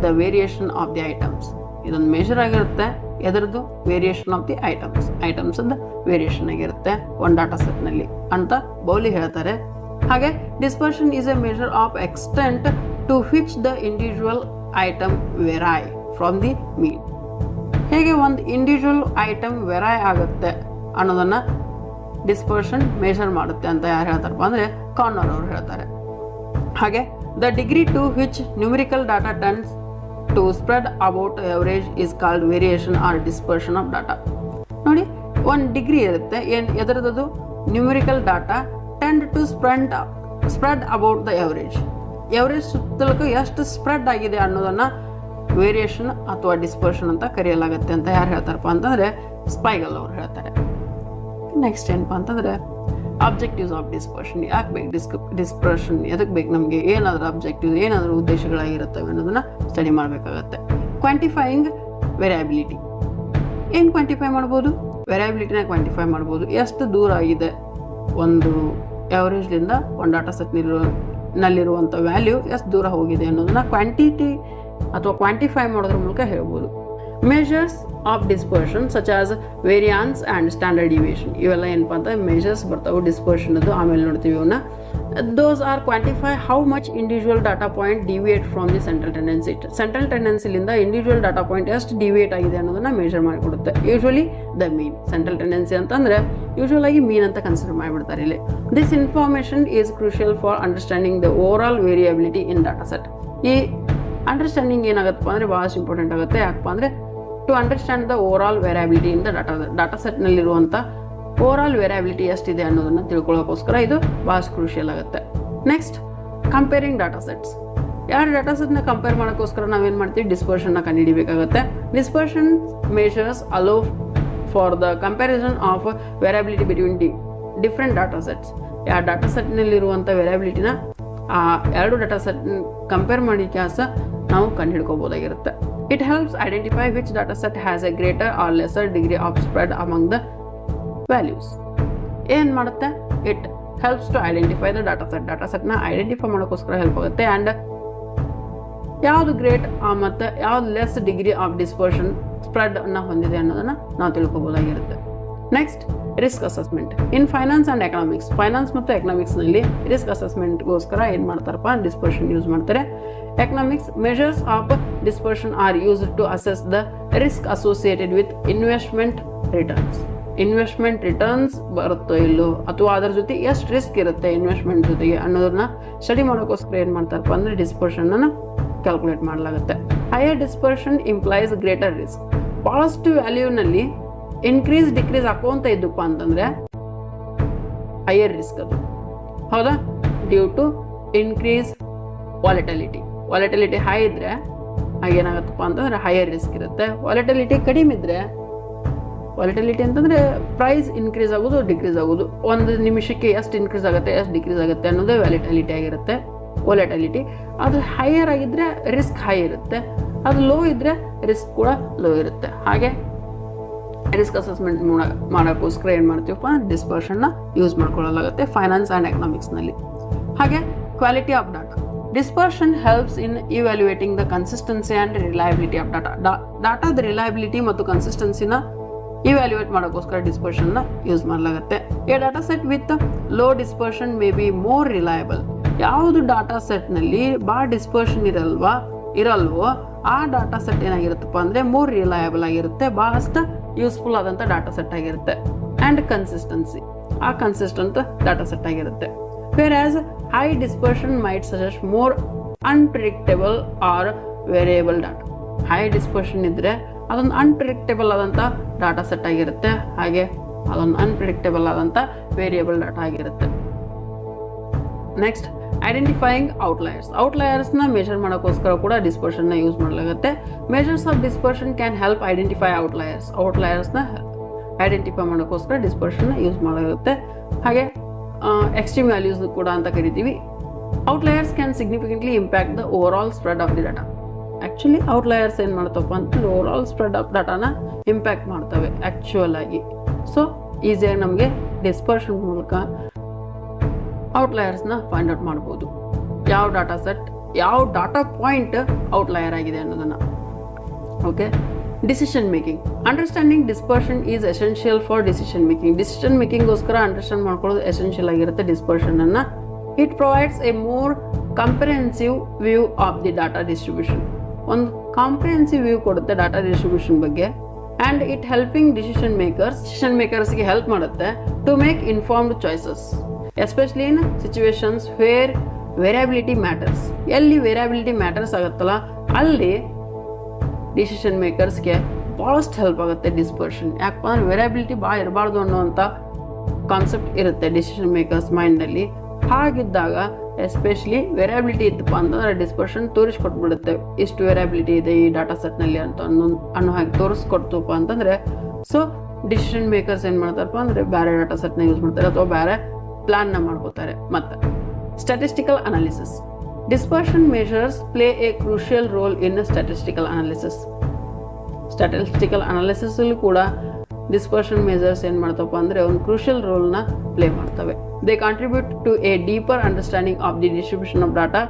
the variation of the items. ಇದೊಂದು ಮೆಷರ್ ಆಗಿರುತ್ತೆ ಎದರದ್ದು, ವೇರಿಯೇಷನ್ ಆಫ್ ದಿ ಐಟಮ್ಸ್ ಅಂದ ವೇರಿಯೇಷನ್ ಆಗಿರುತ್ತೆ ಒಂದು ಡಾಟಾ ಸೆಟ್ನಲ್ಲಿ ಅಂತ ಬೌಲಿ ಹೇಳ್ತಾರೆ. ಹಾಗೆ dispersion is a measure of extent to which the individual item vary from the ಮೀನ್. ಹೇಗೆ ಒಂದು ಇಂಡಿವಿಜುವಲ್ ಐಟಮ್ ವೆರೈ ಆಗುತ್ತೆ ಅನ್ನೋದನ್ನ ಡಿಸ್ಪರ್ಷನ್ ಮೆಷರ್ ಮಾಡುತ್ತೆ ಅಂತ ಯಾರು ಹೇಳ್ತಾರಪ್ಪ ಅಂದರೆ ಕಾರ್ನರ್ ಅವರು ಹೇಳ್ತಾರೆ. ಹಾಗೆ the degree to which numerical data tends to spread about average is called variation or dispersion of data. ನೋಡಿ, ಒಂದು ಡಿಗ್ರಿ ಇರುತ್ತೆ, ಎದರದ್ದು numerical data tend to spread about the average ಸುತ್ತಲಕ್ಕೂ ಎಷ್ಟು ಸ್ಪ್ರೆಡ್ ಆಗಿದೆ ಅನ್ನೋದನ್ನ ವೇರಿಯೇಷನ್ ಅಥವಾ ಡಿಸ್ಪರ್ಷನ್ ಅಂತ ಕರೆಯಲಾಗುತ್ತೆ ಅಂತ ಯಾರು ಹೇಳ್ತಾರಪ್ಪ ಅಂತಂದರೆ ಸ್ಪೈಗಲ್ ಅವರು ಹೇಳ್ತಾರೆ. ನೆಕ್ಸ್ಟ್ ಏನಪ್ಪ ಅಂತಂದರೆ ಅಬ್ಜೆಕ್ಟಿವ್ಸ್ ಆಫ್ ಡಿಸ್ಪರ್ಷನ್. ಯಾಕೆ ಬೇಕು ಡಿಸ್ಪರ್ಷನ್, ಎದಕ್ಕೆ ಬೇಕು ನಮಗೆ, ಏನಾದರೂ ಅಬ್ಜೆಕ್ಟಿವ್, ಏನಾದರೂ ಉದ್ದೇಶಗಳಾಗಿರುತ್ತವೆ ಅನ್ನೋದನ್ನ ಸ್ಟಡಿ ಮಾಡಬೇಕಾಗತ್ತೆ. ಕ್ವಾಂಟಿಫೈಯಿಂಗ್ ವೇರಿಯಬಿಲಿಟಿ. ಏನು ಕ್ವಾಂಟಿಫೈ ಮಾಡ್ಬೋದು? ವೇರಿಯಬಿಲಿಟಿನ ಕ್ವಾಂಟಿಫೈ ಮಾಡ್ಬೋದು. ಎಷ್ಟು ದೂರ ಆಗಿದೆ ಒಂದು ಆವರೇಜ್ಲಿಂದ ಒಂದು ಡಾಟಾ ಸೆಟ್ನಲ್ಲಿರುವಂಥ ವ್ಯಾಲ್ಯೂ ಎಷ್ಟು ದೂರ ಹೋಗಿದೆ ಅನ್ನೋದನ್ನ ಕ್ವಾಂಟಿಟಿ ಅಥವಾ ಕ್ವಾಂಟಿಫೈ ಮಾಡೋದ್ರ ಮೂಲಕ ಹೇಳ್ಬೋದು. Measures of dispersion such as variance and standard deviation, ಇವೆಲ್ಲ ಏನಪ್ಪ ಅಂತ ಮೆಷರ್ಸ್ ಬರ್ತಾವೆ ಡಿಸ್ಪರ್ಷನ್ದು. ಆಮೇಲೆ ನೋಡ್ತೀವಿ ಇವನ್ನ. Those are quantify how much individual data point deviate from the central tendency. Central ಟೆಂಡೆನ್ಸಿಲಿಂದ ಇಂಡಿವಿಜುವಲ್ ಡಾಟಾ ಪಾಯಿಂಟ್ ಎಷ್ಟು ಡಿವಿಯೇಟ್ ಆಗಿದೆ ಅನ್ನೋದನ್ನ ಮೆಷರ್ ಮಾಡಿಕೊಡುತ್ತೆ. Usually the mean. Central tendency ಅಂತಂದರೆ ಯೂಶ್ವಲ್ ಆಗಿ ಮೀನ್ ಅಂತ ಕನ್ಸಿಡರ್ ಮಾಡಿಬಿಡ್ತಾರೆ ಇಲ್ಲಿ. This information is crucial for understanding the overall variability in data set. ಈ ಅಂಡರ್ಸ್ಟ್ಯಾಂಡಿಂಗ್ ಏನಾಗತ್ತಪ್ಪ ಅಂದರೆ ಭಾಳಷ್ಟು ಇಂಪಾರ್ಟೆಂಟ್ ಆಗುತ್ತೆ. ಯಾಕಪ್ಪ ಅಂದರೆ to understand the overall variability in the data ಸೆಟ್ನಲ್ಲಿರುವಂಥ ಓವರ್ ಆಲ್ ವೇರಿಯಬಿಲಿಟಿ ಎಷ್ಟಿದೆ ಅನ್ನೋದನ್ನು ತಿಳ್ಕೊಳ್ಳೋಕ್ಕೋಸ್ಕರ ಇದು ಭಾಳಷ್ಟು ಕ್ರೂಷಿಯಲ್ ಆಗುತ್ತೆ. Next, comparing data sets. ಯಾರು ಡಾಟಾ ಸೆಟ್ನ ಕಂಪೇರ್ ಮಾಡೋಕ್ಕೋಸ್ಕರ ನಾವೇನು ಮಾಡ್ತೀವಿ? ಡಿಸ್ಪರ್ಷನ್ನ ಕಂಡುಹಿಡಿಬೇಕಾಗುತ್ತೆ. Dispersion measures allow for the comparison of variability between different data sets. ಯಾವ ಡಾಟಾ ಸೆಟ್ನಲ್ಲಿರುವಂಥ ವೇರಿಯಬಿಲಿಟಿನ ಆ ಎರಡು ಡಾಟಾ ಸೆಟ್ ಕಂಪೇರ್ ಮಾಡಿ ಕೆಲಸ ನಾವು ಕಂಡುಹಿಡ್ಕೋಬೋದಾಗಿರುತ್ತೆ. It helps identify which data set has a greater or lesser degree of spread among the values. ಏನು ಮಾಡುತ್ತೆ? It helps to identify the data ಸೆಟ್ನ ಐಡೆಂಟಿಫೈ ಮಾಡೋಕ್ಕೋಸ್ಕರ ಹೆಲ್ಪ್ ಆಗುತ್ತೆ. ಆ್ಯಂಡ್ ಯಾವುದು ಗ್ರೇಟ್ ಮತ್ತು ಯಾವ್ದು less degree of dispersion spread ಅನ್ನ ಹೊಂದಿದೆ ಅನ್ನೋದನ್ನು ನಾವು ತಿಳ್ಕೊಬೋದಾಗಿರುತ್ತೆ. Next, risk assessment. In finance and economics, finance ಮತ್ತು ಎಕನಾಮಿಕ್ಸ್ನಲ್ಲಿ ರಿಸ್ಕ್ ಅಸೆಸ್ಮೆಂಟ್ಗೋಸ್ಕರ ಏನು ಮಾಡ್ತಾರಪ್ಪ? ಡಿಸ್ಪರ್ಷನ್ ಯೂಸ್ ಮಾಡ್ತಾರೆ. Economics, measures of dispersion are used to assess the risk associated with investment returns. Investment returns ಬರುತ್ತೋ ಇಲ್ಲೋ ಅಥವಾ ಅದರ ಜೊತೆ ಎಷ್ಟು ರಿಸ್ಕ್ ಇರುತ್ತೆ ಇನ್ವೆಸ್ಟ್ಮೆಂಟ್ ಜೊತೆಗೆ ಅನ್ನೋದನ್ನ ಸ್ಟಡಿ ಮಾಡೋಕ್ಕೋಸ್ಕರ ಏನು ಮಾಡ್ತಾರಪ್ಪ ಅಂದರೆ ಡಿಸ್ಪರ್ಷನ್ನ ಕ್ಯಾಲ್ಕುಲೇಟ್ ಮಾಡಲಾಗುತ್ತೆ. Higher dispersion implies greater risk. ಭಾಳಷ್ಟು ವ್ಯಾಲ್ಯೂನಲ್ಲಿ ಇನ್ಕ್ರೀಸ್ ಡಿಕ್ರೀಸ್ ಹಾಕೋಂತ ಇದ್ದಪ್ಪ ಅಂತಂದರೆ ಹೈಯರ್ ರಿಸ್ಕ್ ಅದು, ಹೌದಾ? Due to increase volatility high ಇದ್ರೆ ಆಗೇನಾಗತ್ತಪ್ಪ ಅಂತಂದ್ರೆ ಹೈಯರ್ ರಿಸ್ಕ್ ಇರುತ್ತೆ. ವಾಲಿಟಿಲಿಟಿ ಕಡಿಮೆ ಇದ್ರೆ, ವಾಲಿಟಿಲಿಟಿ ಅಂತಂದರೆ ಪ್ರೈಸ್ ಇನ್ಕ್ರೀಸ್ ಆಗೋದು ಡಿಕ್ರೀಸ್ ಆಗೋದು, ಒಂದು ನಿಮಿಷಕ್ಕೆ ಎಷ್ಟು ಇನ್ಕ್ರೀಸ್ ಆಗುತ್ತೆ ಎಷ್ಟು ಡಿಕ್ರೀಸ್ ಆಗುತ್ತೆ ಅನ್ನೋದೇ ವ್ಯಾಲಿಟಿಲಿಟಿ ಆಗಿರುತ್ತೆ. ವಾಲಿಟಿಲಿಟಿ ಅದು ಹೈಯರ್ ಆಗಿದ್ದರೆ ರಿಸ್ಕ್ ಹೈ ಇರುತ್ತೆ, ಅದು ಲೋ ಇದ್ದರೆ ರಿಸ್ಕ್ ಕೂಡ ಲೋ ಇರುತ್ತೆ. ಹಾಗೆ ರಿಸ್ಕ್ ಅಸೆಸ್ಮೆಂಟ್ ಮಾಡೋಕ್ಕೋಸ್ಕರ ಏನು ಮಾಡ್ತೀವಪ್ಪ? ಡಿಸ್ಪರ್ಷನ್ನ ಯೂಸ್ ಮಾಡ್ಕೊಳ್ಳಲಾಗುತ್ತೆ ಫೈನಾನ್ಸ್ ಆ್ಯಂಡ್ ಎಕನಾಮಿಕ್ಸ್ನಲ್ಲಿ. ಹಾಗೆ quality of data. Dispersion helps in evaluating the consistency and reliability of ಡಾಟಾದ ರಿಲಯಬಿಲಿಟಿ ಮತ್ತು ಕನ್ಸಿಸ್ಟೆನ್ಸಿನ ಇವ್ಯಾಲ್ಯೂಯೇಟ್ ಮಾಡೋಕ್ಕೋಸ್ಕರ ಡಿಸ್ಪರ್ಷನ್ನ ಯೂಸ್ ಮಾಡಲಾಗುತ್ತೆ. A data set with low dispersion may be more reliable. ಯಾವುದು ಡಾಟಾ ಸೆಟ್ನಲ್ಲಿ ಭಾಳ ಡಿಸ್ಪರ್ಷನ್ ಇರಲ್ವೋ ಆ ಡಾಟಾ ಸೆಟ್ ಏನಾಗಿರುತ್ತಪ್ಪ ಅಂದರೆ ಮೋರ್ ರಿಲಯಬಲ್ ಆಗಿರುತ್ತೆ, ಭಾಳಷ್ಟು ಯೂಸ್ಫುಲ್ ಆದಂಥ ಡಾಟಾ ಸೆಟ್ ಆಗಿರುತ್ತೆ. ಆ್ಯಂಡ್ ಕನ್ಸಿಸ್ಟೆನ್ಸಿ, ಆ ಕನ್ಸಿಸ್ಟೆಂಟ್ ಡಾಟಾ ಸೆಟ್ ಆಗಿರುತ್ತೆ. Where high dispersion might suggest more unpredictable or variable data. High dispersion ಇದ್ದರೆ ಅದೊಂದು ಅನ್ಪ್ರಿಡಿಕ್ಟೇಬಲ್ ಆದಂಥ ಡಾಟಾ ಸೆಟ್ ಆಗಿರುತ್ತೆ, ಹಾಗೆ ಅದೊಂದು ಅನ್ಪ್ರಿಡಿಕ್ಟೇಬಲ್ ಆದಂಥ ವೇರಿಯಬಲ್ ಡಾಟಾ ಆಗಿರುತ್ತೆ. ನೆಕ್ಸ್ಟ್, ಐಡೆಂಟಿಫೈಯಿಂಗ್ ಔಟ್ಲಯರ್ಸ್ನ ಮೆಷರ್ ಮಾಡೋಕ್ಕೋಸ್ಕರ ಕೂಡ ಡಿಸ್ಪರ್ಷನ್ನ ಯೂಸ್ ಮಾಡಲಾಗುತ್ತೆ. Measures of dispersion can help identify ಔಟ್ಲಯರ್ಸ್ನ ಐಡೆಂಟಿಫೈ ಮಾಡೋಕ್ಕೋಸ್ಕರ ಡಿಸ್ಪರ್ಷನ್ನ ಯೂಸ್ ಮಾಡಲಾಗುತ್ತೆ. ಹಾಗೆ ಎಕ್ಸ್ಟ್ರೀಮ್ ವ್ಯಾಲ್ಯೂಸ್ ಕೂಡ ಅಂತ ಕರಿತೀವಿ. Outliers can significantly impact the overall spread of the data. Actually outliers ಏನು ಮಾಡ್ತಪ್ಪ ಅಂತಂದ್ರೆ ಓವರ್ ಆಲ್ ಸ್ಪ್ರೆಡ್ ಆಫ್ ಡಾಟಾನ ಇಂಪ್ಯಾಕ್ಟ್ ಮಾಡ್ತವೆ ಆ್ಯಕ್ಚುಯಲ್ ಆಗಿ. ಸೊ ಈಸಿಯಾಗಿ ನಮಗೆ ಡಿಸ್ಪರ್ಷನ್ ಮೂಲಕ ಔಟ್ಲಯರ್ಸ್ನ ಫೈಂಡ್ ಔಟ್ ಮಾಡ್ಬೋದು. ಯಾವ ಡಾಟಾ ಸೆಟ್, ಯಾವ ಡಾಟಾ ಪಾಯಿಂಟ್ ಔಟ್ಲಯರ್ ಆಗಿದೆ ಅನ್ನೋದನ್ನು. Okay, decision making. Understanding dispersion is essential for decision ಮೇಕಿಂಗ್ಗೋಸ್ಕರ ಅಂಡರ್ಸ್ಟ್ಯಾಂಡ್ ಮಾಡ್ಕೊಳ್ಳೋದು ಎಸೆನ್ಷಿಯಲ್ ಆಗಿರುತ್ತೆ ಡಿಸ್ಪರ್ಷನನ್ನು. It provides a more comprehensive view of the data distribution. ಒಂದು ಕಾಂಪ್ರಿಹೆನ್ಸಿವ್ ವ್ಯೂ ಕೊಡುತ್ತೆ ಡಾಟಾ ಡಿಸ್ಟ್ರಿಬ್ಯೂಷನ್ ಬಗ್ಗೆ. ಆ್ಯಂಡ್ ಇಟ್ ಹೆಲ್ಪಿಂಗ್ ಡಿಸಿಷನ್ ಮೇಕರ್ಸ್ಗೆ ಹೆಲ್ಪ್ ಮಾಡುತ್ತೆ to make informed choices, especially in situations where variability matters. ಎಲ್ಲಿ variability matters ಆಗುತ್ತಲ್ಲ ಅಲ್ಲಿ decision ಮೇಕರ್ಸ್ಗೆ ಭಾಳಷ್ಟು help ಆಗುತ್ತೆ ಡಿಸ್ಪರ್ಷನ್. ಯಾಕಪ್ಪ ಅಂದ್ರೆ ವೇರಿಯಬಿಲಿಟಿ ಭಾಳ ಇರಬಾರ್ದು ಅನ್ನೋವಂಥ ಕಾನ್ಸೆಪ್ಟ್ ಇರುತ್ತೆ ಡಿಸಿಷನ್ ಮೇಕರ್ಸ್ ಮೈಂಡಲ್ಲಿ. ಹಾಗಿದ್ದಾಗ ಎಸ್ಪೆಷಲಿ ವೇರಿಯಬಿಲಿಟಿ ಇತ್ತಪ್ಪ ಅಂತಂದ್ರೆ ಡಿಸ್ಪರ್ಷನ್ ತೋರಿಸ್ಕೊಟ್ಬಿಡುತ್ತೆ, ಇಷ್ಟು ವೇರಿಯಬಿಲಿಟಿ ಇದೆ ಈ ಡಾಟಾ ಸೆಟ್ನಲ್ಲಿ ಅಂತ ಅನ್ನೋ ಹಾಗೆ ತೋರಿಸ್ಕೊಡ್ತಪ್ಪ ಅಂತಂದರೆ. ಸೊ ಡಿಸಿಷನ್ ಮೇಕರ್ಸ್ ಏನು ಮಾಡ್ತಾರಪ್ಪ ಅಂದರೆ ಬೇರೆ ಡಾಟಾ ಸೆಟ್ನ ಯೂಸ್ ಮಾಡ್ತಾರೆ ಅಥವಾ ಬೇರೆ ಪ್ಲಾನ್ನ ಮಾಡ್ಕೋತಾರೆ. ಮತ್ತು statistical analysis. Dispersion measures play a crucial role in statistical analysis. Statistical ಅನಾಲಿಸಿಸಲ್ಲೂ ಕೂಡ ಡಿಸ್ಪರ್ಷನ್ ಮೆಜರ್ಸ್ ಏನು ಮಾಡ್ತಪ್ಪ ಅಂದರೆ ಒಂದು ಕ್ರೂಷಿಯಲ್ ರೋಲ್ನ ಪ್ಲೇ ಮಾಡ್ತವೆ. They contribute to a deeper understanding of the distribution of data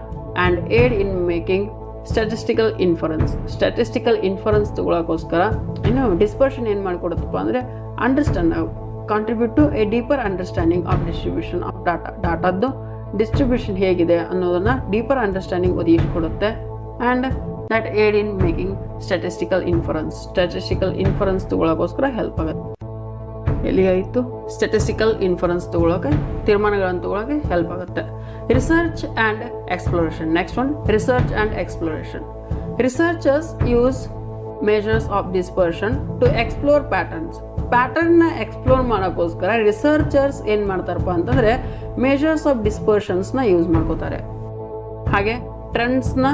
and aid in making statistical inference. Statistical inference ತಗೊಳ್ಳೋಕ್ಕೋಸ್ಕರ ಇನ್ನು ಡಿಸ್ಪರ್ಷನ್ ಏನು ಮಾಡಿಕೊಡುತ್ತಪ್ಪ ಅಂದರೆ contribute to a deeper understanding of distribution of data. ಡಾಟಾದ್ದು distribution ಹೇಗಿದೆ ಅನ್ನೋದನ್ನು deeper understanding ಒದಗಿಸಿಕೊಡುತ್ತೆ. And that aid in making statistical inference ತಗೊಳ್ಳೋಕ್ಕೋಸ್ಕರ ಹೆಲ್ಪ್ ಆಗುತ್ತೆ. ಎಲ್ಲಿಗಾಯಿತು? ಸ್ಟ್ಯಾಟಿಸ್ಟಿಕಲ್ ಇನ್ಫರೆನ್ಸ್ ತಗೊಳ್ಳೋಕೆ, ತೀರ್ಮಾನಗಳನ್ನು ತಗೊಳ್ಳೋಕೆ ಹೆಲ್ಪ್ ಆಗುತ್ತೆ. Research and exploration. Next one, research and exploration. Researchers use measures of dispersion to explore ಪ್ಯಾಟರ್ನ್ನ ಎಕ್ಸ್ಪ್ಲೋರ್ ಮಾಡೋಕ್ಕೋಸ್ಕರ ರಿಸರ್ಚರ್ಸ್ ಏನು ಮಾಡ್ತಾರಪ್ಪ ಅಂತಂದರೆ ಮೆಜರ್ಸ್ ಆಫ್ ಡಿಸ್ಪರ್ಷನ್ಸ್ನ ಯೂಸ್ ಮಾಡ್ಕೋತಾರೆ. ಹಾಗೆ ಟ್ರೆಂಡ್ಸ್ನ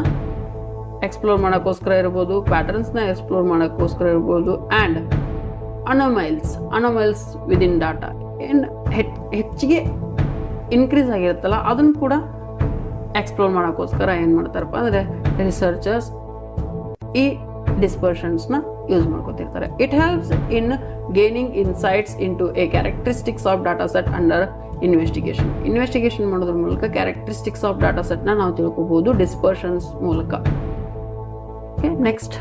ಎಕ್ಸ್ಪ್ಲೋರ್ ಮಾಡೋಕ್ಕೋಸ್ಕರ ಇರ್ಬೋದು, ಪ್ಯಾಟರ್ನ್ಸ್ನ ಎಕ್ಸ್ಪ್ಲೋರ್ ಮಾಡೋಕ್ಕೋಸ್ಕರ ಇರ್ಬೋದು. ಆ್ಯಂಡ್ ಅನೋಮೈಲ್ಸ್ ವಿದಿನ್ ಡಾಟಾ ಏನು ಹೆಚ್ಚಿಗೆ ಇನ್ಕ್ರೀಸ್ ಆಗಿರುತ್ತಲ್ಲ ಅದನ್ನು ಕೂಡ ಎಕ್ಸ್ಪ್ಲೋರ್ ಮಾಡೋಕ್ಕೋಸ್ಕರ ಏನು ಮಾಡ್ತಾರಪ್ಪ ಅಂದರೆ ರಿಸರ್ಚರ್ಸ್ ಈ ಡಿಸ್ಪರ್ಷನ್ಸ್ನ ಯೂಸ್ ಮಾಡ್ಕೊತಿರ್ತಾರೆ. It helps in gaining insights into a characteristics of data set under investigation ಮಾಡೋದ್ರ ಮೂಲಕ ಕ್ಯಾರೆಕ್ಟರಿಸ್ಟಿಕ್ಸ್ ಆಫ್ ಡಾಟಾ ಸೆಟ್ನ ನಾವು ತಿಳ್ಕೊಬಹುದು ಡಿಸ್ಪರ್ಷನ್ಸ್ ಮೂಲಕ. Next,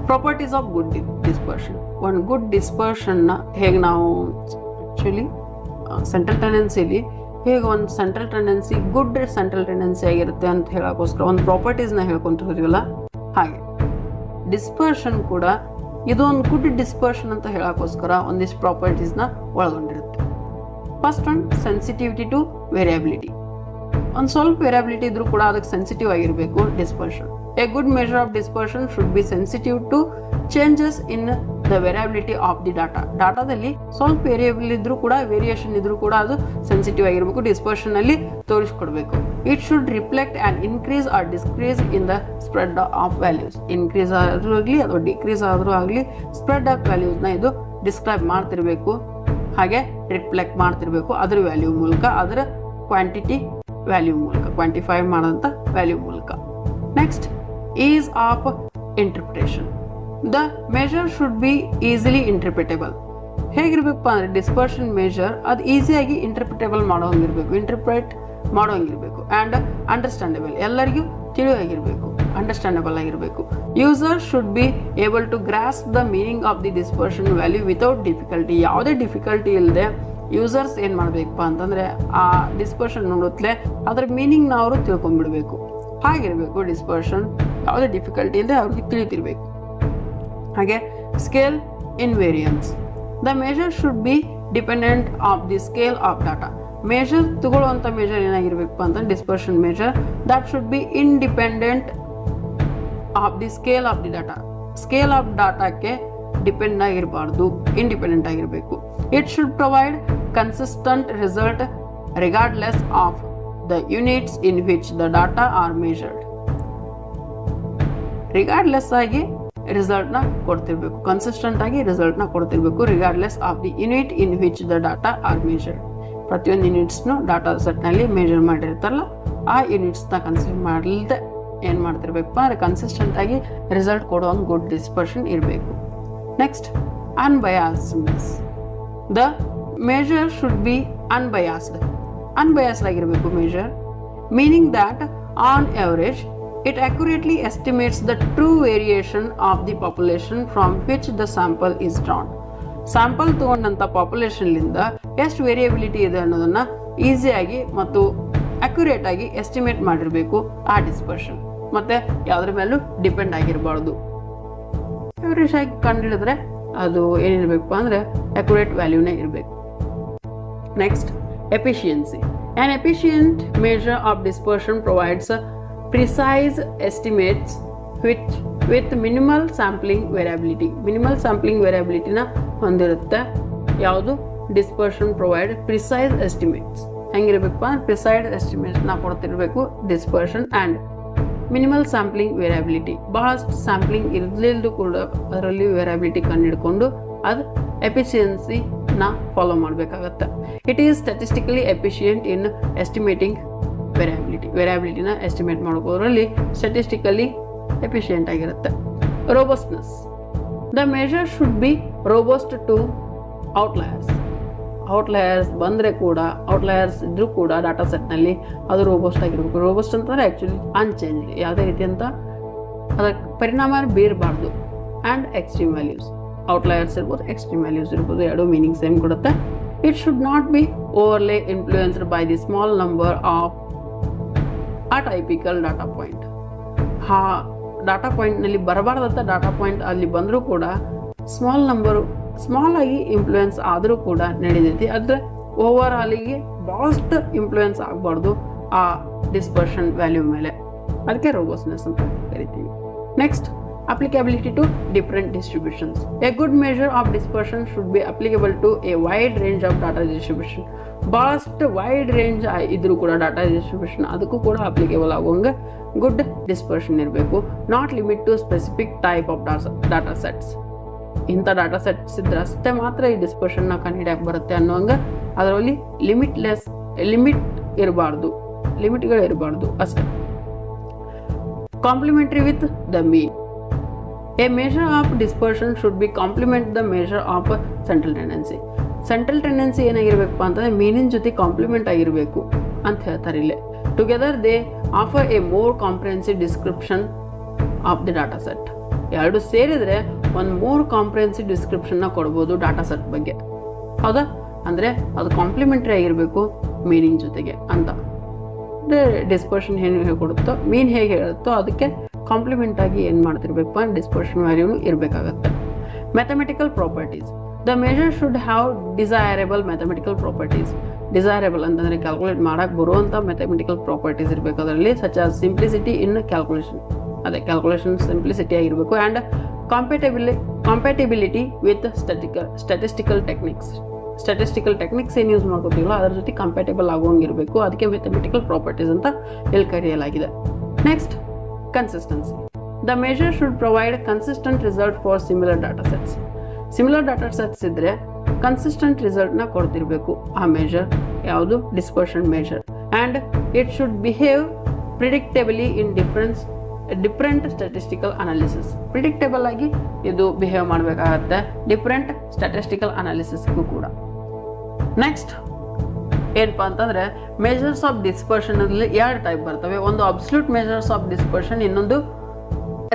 properties of good dispersion. ಒಂದು ಗುಡ್ ಡಿಸ್ಪರ್ಷನ್ನ ಹೇಗೆ ನಾವು ಆ್ಯಕ್ಚುಲಿ ಸೆಂಟ್ರಲ್ ಟೆಂಡೆನ್ಸಿಲಿ ಹೇಗೆ ಒಂದು central tendency good central tendency ಆಗಿರುತ್ತೆ ಅಂತ ಹೇಳೋಕ್ಕೋಸ್ಕರ ಒಂದು ಪ್ರಾಪರ್ಟೀಸ್ನ ಹೇಳ್ಕೊಂತ ಹೋದ್ವಲ್ಲ, ಹಾಗೆ ಡಿಸ್ಪರ್ಷನ್ ಕೂಡ ಇದು ಒಂದು ಗುಡ್ ಡಿಸ್ಪರ್ಷನ್ ಅಂತ ಹೇಳೋಕ್ಕೋಸ್ಕರ ಒಂದಿಷ್ಟು ಪ್ರಾಪರ್ಟೀಸ್ನ ಒಳಗೊಂಡಿರುತ್ತೆ. First one, sensitivity to variability. ಒಂದು ಸ್ವಲ್ಪ ವೇರಿಯಬಿಲಿಟಿ ಇದ್ರೂ ಕೂಡ ಅದಕ್ಕೆ ಸೆನ್ಸಿಟಿವ್ ಆಗಿರಬೇಕು dispersion. A good measure of dispersion should be sensitive to changes in the variability of the data. ಡಾಟಾದಲ್ಲಿ ಸ್ವಲ್ಪ ವೇರಿಯೇಬಲ್ ಇದ್ರೂ ಕೂಡ, ವೇರಿಯೇಷನ್ ಇದ್ರೂ ಕೂಡ ಅದು ಸೆನ್ಸಿಟಿವ್ ಆಗಿರಬೇಕು, ಡಿಸ್ಪರ್ಷನ್ ಅಲ್ಲಿ ತೋರಿಸ್ಕೊಡ್ಬೇಕು. It should reflect and increase or decrease in the spread of values. Increase ಆದ್ರೂ ಆಗಲಿ ಅಥವಾ ಡಿಕ್ರೀಸ್ ಆದ್ರೂ ಆಗಲಿ ಸ್ಪ್ರೆಡ್ ಆಫ್ ವ್ಯಾಲ್ಯೂಸ್ನ ಇದು ಡಿಸ್ಕ್ರೈಬ್ ಮಾಡ್ತಿರ್ಬೇಕು, ಹಾಗೆ ರಿಫ್ಲೆಕ್ಟ್ ಮಾಡ್ತಿರ್ಬೇಕು ಅದರ ವ್ಯಾಲ್ಯೂ ಮೂಲಕ, ಅದರ ಕ್ವಾಂಟಿಟಿ ವ್ಯಾಲ್ಯೂ ಮೂಲಕ, ಕ್ವಾಂಟಿಫೈ ಮಾಡೋಂಥ ವ್ಯಾಲ್ಯೂ ಮೂಲಕ. Next, is of interpretation. The measure should be easily interpretable. ಹೇಗಿರ್ಬೇಕಪ್ಪ ಅಂದರೆ ಡಿಸ್ಪರ್ಷನ್ ಮೆಜರ್ ಅದು ಈಸಿಯಾಗಿ ಇಂಟರ್ಪ್ರಿಟೇಬಲ್ ಇಂಟರ್ಪ್ರೇಟ್ ಮಾಡೋಂಗಿರ್ಬೇಕು. ಆ್ಯಂಡ್ ಅಂಡರ್ಸ್ಟ್ಯಾಂಡೇಬಲ್, ಎಲ್ಲರಿಗೂ ತಿಳಿಯಾಗಿರಬೇಕು, ಅಂಡರ್ಸ್ಟ್ಯಾಂಡೇಬಲ್ ಆಗಿರಬೇಕು. User should be able to grasp the meaning of the dispersion value without difficulty. ಯಾವುದೇ difficulty ಇಲ್ಲದೆ ಯೂಸರ್ಸ್ ಏನು ಮಾಡಬೇಕಪ್ಪ ಅಂತಂದರೆ ಆ ಡಿಸ್ಪರ್ಷನ್ ನೋಡುತ್ತಲೇ ಅದರ ಮೀನಿಂಗ್ನ ಅವರು ತಿಳ್ಕೊಂಡ್ಬಿಡ್ಬೇಕು. ಹಾಗಿರಬೇಕು ಡಿಸ್ಪರ್ಷನ್, ಯಾವುದೇ ಡಿಫಿಕಲ್ಟಿ ಇಲ್ಲದೆ ಅವ್ರಿಗೆ ತಿಳಿತಿರ್ಬೇಕು. ಹಾಗೆ scale in variance. The measure should be dependent of the scale of data. Measure ತಗೊಳ್ಳುವಂಥ ಮೆಜರ್ ಏನಾಗಿರ್ಬೇಕಪ್ಪ ಅಂತ dispersion measure that should be independent of the scale of the data. Scale of ಡಾಟಾಕ್ಕೆ depend ಆಗಿರಬಾರ್ದು, independent ಆಗಿರಬೇಕು. It should provide consistent result regardless of the units in which the data are measured. Regardless ಆಗಿ ರಿಸಲ್ಟ್ನ ಕೊಡ್ತಿರ್ಬೇಕು, consistent ಆಗಿ ರಿಸಲ್ಟ್ನ ಕೊಡ್ತಿರ್ಬೇಕು, regardless of the unit in which the data are measured. ಪ್ರತಿಯೊಂದು ಯೂನಿಟ್ಸ್ನು ಡಾಟಾ ಸೆಟ್ನಲ್ಲಿ ಮೆಜರ್ ಮಾಡಿರ್ತಾರಲ್ಲ ಆ ಯೂನಿಟ್ಸ್ನ ಕನ್ಸಿಡರ್ ಮಾಡಲ್ದೆ ಏನು ಮಾಡ್ತಿರ್ಬೇಕಪ್ಪ ಅಂದರೆ ಕನ್ಸಿಸ್ಟೆಂಟ್ ಆಗಿ ರಿಸಲ್ಟ್ ಕೊಡುವಂಗೆ ಗುಡ್ ಡಿಸ್ಪರ್ಷನ್ ಇರಬೇಕು. Next, unbiasedness. The measure should be unbiased ಆಗಿರಬೇಕು measure, meaning that on average it accurately estimates the true variation of the population from which the sample is drawn. Sample ತಗೊಂಡಂಥ ಪಾಪ್ಯುಲೇಷನ್ಲಿಂದ ಎಷ್ಟು variability ಇದೆ ಅನ್ನೋದನ್ನು ಈಸಿಯಾಗಿ ಮತ್ತು accurate ಆಗಿ ಎಸ್ಟಿಮೇಟ್ ಮಾಡಿರಬೇಕು ಆ ಡಿಸ್ಪರ್ಷನ್. ಮತ್ತು ಯಾವುದ್ರ ಮೇಲೂ ಡಿಪೆಂಡ್ ಆಗಿರಬಾರ್ದು. ಎವರೇಜ್ ಆಗಿ ಕಂಡುಹಿಡಿದ್ರೆ ಅದು ಏನಿರಬೇಕಪ್ಪ ಅಂದರೆ ಅಕ್ಯುರೇಟ್ ವ್ಯಾಲ್ಯೂನೇ ಇರಬೇಕು. Next, efficiency. An efficient measure of dispersion provides precise estimates with minimal sampling variability. Minimal sampling ವೇರಿಯಬಿಲಿಟಿನ ಹೊಂದಿರುತ್ತೆ. ಯಾವುದು? Dispersion provide precise estimates. ಹೆಂಗಿರಬೇಕಪ್ಪ? ಪ್ರಿಸೈಸ್ ಎಸ್ಟಿಮೇಟ್ಸ್ನ ಕೊಡ್ತಿರ್ಬೇಕು dispersion. And minimal sampling variability, ಬಹಳಷ್ಟು ಸ್ಯಾಂಪ್ಲಿಂಗ್ ಇರಲಿಲ್ಲದು ಕೂಡ ಅದರಲ್ಲಿ ವೇರಿಯಬಿಲಿಟಿ ಕಂಡುಹಿಡ್ಕೊಂಡು ಅದು ಎಫಿಷಿಯನ್ಸಿ ನ ಫಾಲೋ ಮಾಡಬೇಕಾಗತ್ತೆ. It is statistically efficient in estimating ವೇರಿಯಾಬಿಲಿಟಿನ ಎಸ್ಟಿಮೇಟ್ ಮಾಡೋದ್ರಲ್ಲಿ ಸ್ಟ್ಯಾಟಿಸ್ಟಿಕಲಿ ಎಫಿಷಿಯೆಂಟ್ ಆಗಿರುತ್ತೆ. Robustness, the measure should be robust to outliers ಬಂದರೆ ಕೂಡ, ಔಟ್ಲಯರ್ಸ್ ಇದ್ರೂ ಕೂಡ ಡಾಟಾ ಸೆಟ್ನಲ್ಲಿ ಅದು ರೋಬಸ್ಟ್ ಆಗಿರ್ಬೇಕು. ರೋಬಸ್ಟ್ ಅಂತಂದರೆ ಆ್ಯಕ್ಚುಲಿ ಅನ್ಚೇಂಜ್, ಯಾವುದೇ ರೀತಿ ಅಂತ ಅದಕ್ಕೆ ಪರಿಣಾಮ ಬೀರಬಾರ್ದು. ಆ್ಯಂಡ್ ಎಕ್ಸ್ಟ್ರೀಮ್ ವ್ಯಾಲ್ಯೂಸ್, ಔಟ್ಲಯರ್ಸ್ ಇರ್ಬೋದು, ಎಕ್ಸ್ಟ್ರೀಮ್ ವ್ಯಾಲ್ಯೂಸ್ ಇರ್ಬೋದು, ಎರಡು ಮೀನಿಂಗ್ ಸೇಮ್ ಕೊಡುತ್ತೆ. It should not be overly influenced by the small number of atypical data point. Data ಪಾಯಿಂಟ್ನಲ್ಲಿ ಬರಬಾರ್ದಂಥ ಡಾಟಾ ಪಾಯಿಂಟ್ ಅಲ್ಲಿ ಬಂದರೂ ಕೂಡ ಸ್ಮಾಲ್ ಆಗಿ ಇನ್ಫ್ಲೂಯೆನ್ಸ್ ಆದರೂ ಕೂಡ ನಡೀತೈತಿ. ಆದರೆ ಓವರ್ ಆಲಿಗೆ ಭಾಳಷ್ಟು ಇನ್ಫ್ಲೂಯೆನ್ಸ್ ಆಗಬಾರ್ದು ಆ ಡಿಸ್ಪರ್ಷನ್ ವ್ಯಾಲ್ಯೂ ಮೇಲೆ. ಅದಕ್ಕೆ ರೋಬಸ್ಟ್ನೆಸ್ ಅಂತ ಕರಿತೀವಿ. Next, applicability to different distributions. A good measure of dispersion should be applicable to a wide range of data distribution. ಭಾಳಷ್ಟು ವೈಡ್ ರೇಂಜ್ ಇದ್ರೂ ಕೂಡ ಡಾಟಾ ಡಿಸ್ಟ್ರಿಬ್ಯೂಷನ್ ಅದಕ್ಕೂ ಕೂಡ ಅಪ್ಲಿಕೇಬಲ್ ಆಗುವಂಗೆ ಗುಡ್ ಡಿಸ್ಪರ್ಷನ್ ಇರಬೇಕು. Not limit to specific type of data sets. ಇಂಥ data sets ಇದ್ರೆ ಅಷ್ಟೇ ಮಾತ್ರ ಈ ಡಿಸ್ಪರ್ಷನ್ನ ಕಂಡುಹಿಡಿಯಕ್ಕೆ ಬರುತ್ತೆ ಅನ್ನೋಂಗೆ ಅದರಲ್ಲಿ ಲಿಮಿಟ್ಗಳು ಇರಬಾರ್ದು ಅಷ್ಟೇ. Complementary with the mean. A measure of dispersion should be complement the measure of central tendency. Central tendency ಏನಾಗಿರ್ಬೇಕಪ್ಪ ಅಂತಂದರೆ ಮೀನಿನ ಜೊತೆ ಕಾಂಪ್ಲಿಮೆಂಟ್ ಆಗಿರಬೇಕು ಅಂತ ಹೇಳ್ತಾರೆ ಇಲ್ಲೇ. Together they offer a more comprehensive description of the data set. ಎರಡು ಸೇರಿದರೆ ಒಂದು ಮೋರ್ ಕಾಂಪ್ರಿಹೆನ್ಸಿವ್ ಡಿಸ್ಕ್ರಿಪ್ಷನ್ನ ಕೊಡ್ಬೋದು ಡಾಟಾ ಸೆಟ್ ಬಗ್ಗೆ. ಹೌದಾ? ಅಂದರೆ ಅದು ಕಾಂಪ್ಲಿಮೆಂಟ್ರಿ ಆಗಿರಬೇಕು ಮೀನಿಂಗ್ ಜೊತೆಗೆ ಅಂತ. ಅಂದರೆ ಡಿಸ್ಪರ್ಷನ್ ಏನು ಹೇಳ್ಕೊಡುತ್ತೋ, ಮೀನ್ ಹೇಗೆ ಹೇಳುತ್ತೋ ಅದಕ್ಕೆ ಕಾಂಪ್ಲಿಮೆಂಟ್ ಆಗಿ ಏನು ಮಾಡ್ತಿರ್ಬೇಕಪ್ಪ, ಡಿಸ್ಪರ್ಷನ್ ವ್ಯಾಲ್ಯೂನು ಇರಬೇಕಾಗತ್ತೆ. Mathematical properties. The measure should have desirable mathematical properties. Desirable ಅಂತಂದರೆ ಕ್ಯಾಲ್ಕುಲೇಟ್ ಮಾಡೋಕ್ಕೆ ಬರುವಂಥ ಮ್ಯಾಥಮೆಟಿಕಲ್ ಪ್ರಾಪರ್ಟೀಸ್ ಇರಬೇಕು ಅದರಲ್ಲಿ. Such as simplicity in calculation, ಅದೇ ಕ್ಯಾಲ್ಕುಲೇಷನ್ ಸಿಂಪ್ಲಿಸಿಟಿ ಆಗಿರಬೇಕು. And compatibility with statistical techniques ಏನು ಯೂಸ್ ಮಾಡ್ಕೋತೀವಲ್ಲ ಅದರ ಜೊತೆ ಕಂಪ್ಯಾಟೇಬಲ್ ಆಗುವಂಗಿರಬೇಕು. ಅದಕ್ಕೆ ಮ್ಯಾಥಮೆಟಿಕಲ್ ಪ್ರಾಪರ್ಟೀಸ್ ಅಂತ ಇಲ್ಲಿ ಕರೆಯಲಾಗಿದೆ. Next, consistency. The measure should provide consistent result for similar data sets. Similar data sets ಇದ್ರೆ consistent result ನ ಕೊಡ್ತಿರ್ಬೇಕು ಆ measure, ಯಾವುದು dispersion measure. And it should behave predictably in different statistical analysis. Predictable ಆಗಿ ಇದು behave ಮಾಡಬೇಕಾಗತ್ತೆ different statistical ಅನಾಲಿಸಿಸ್ಗೂ ಕೂಡ. Next ಏನಪ್ಪ ಅಂತಂದರೆ ಮೆಜರ್ಸ್ ಆಫ್ ಡಿಸ್ಪರ್ಷನ್ ಅಲ್ಲಿ ಎರಡು ಟೈಪ್ ಬರ್ತವೆ. ಒಂದು ಅಬ್ಸಲ್ಯೂಟ್ ಮೆಜರ್ಸ್ ಆಫ್ ಡಿಸ್ಪರ್ಷನ್, ಇನ್ನೊಂದು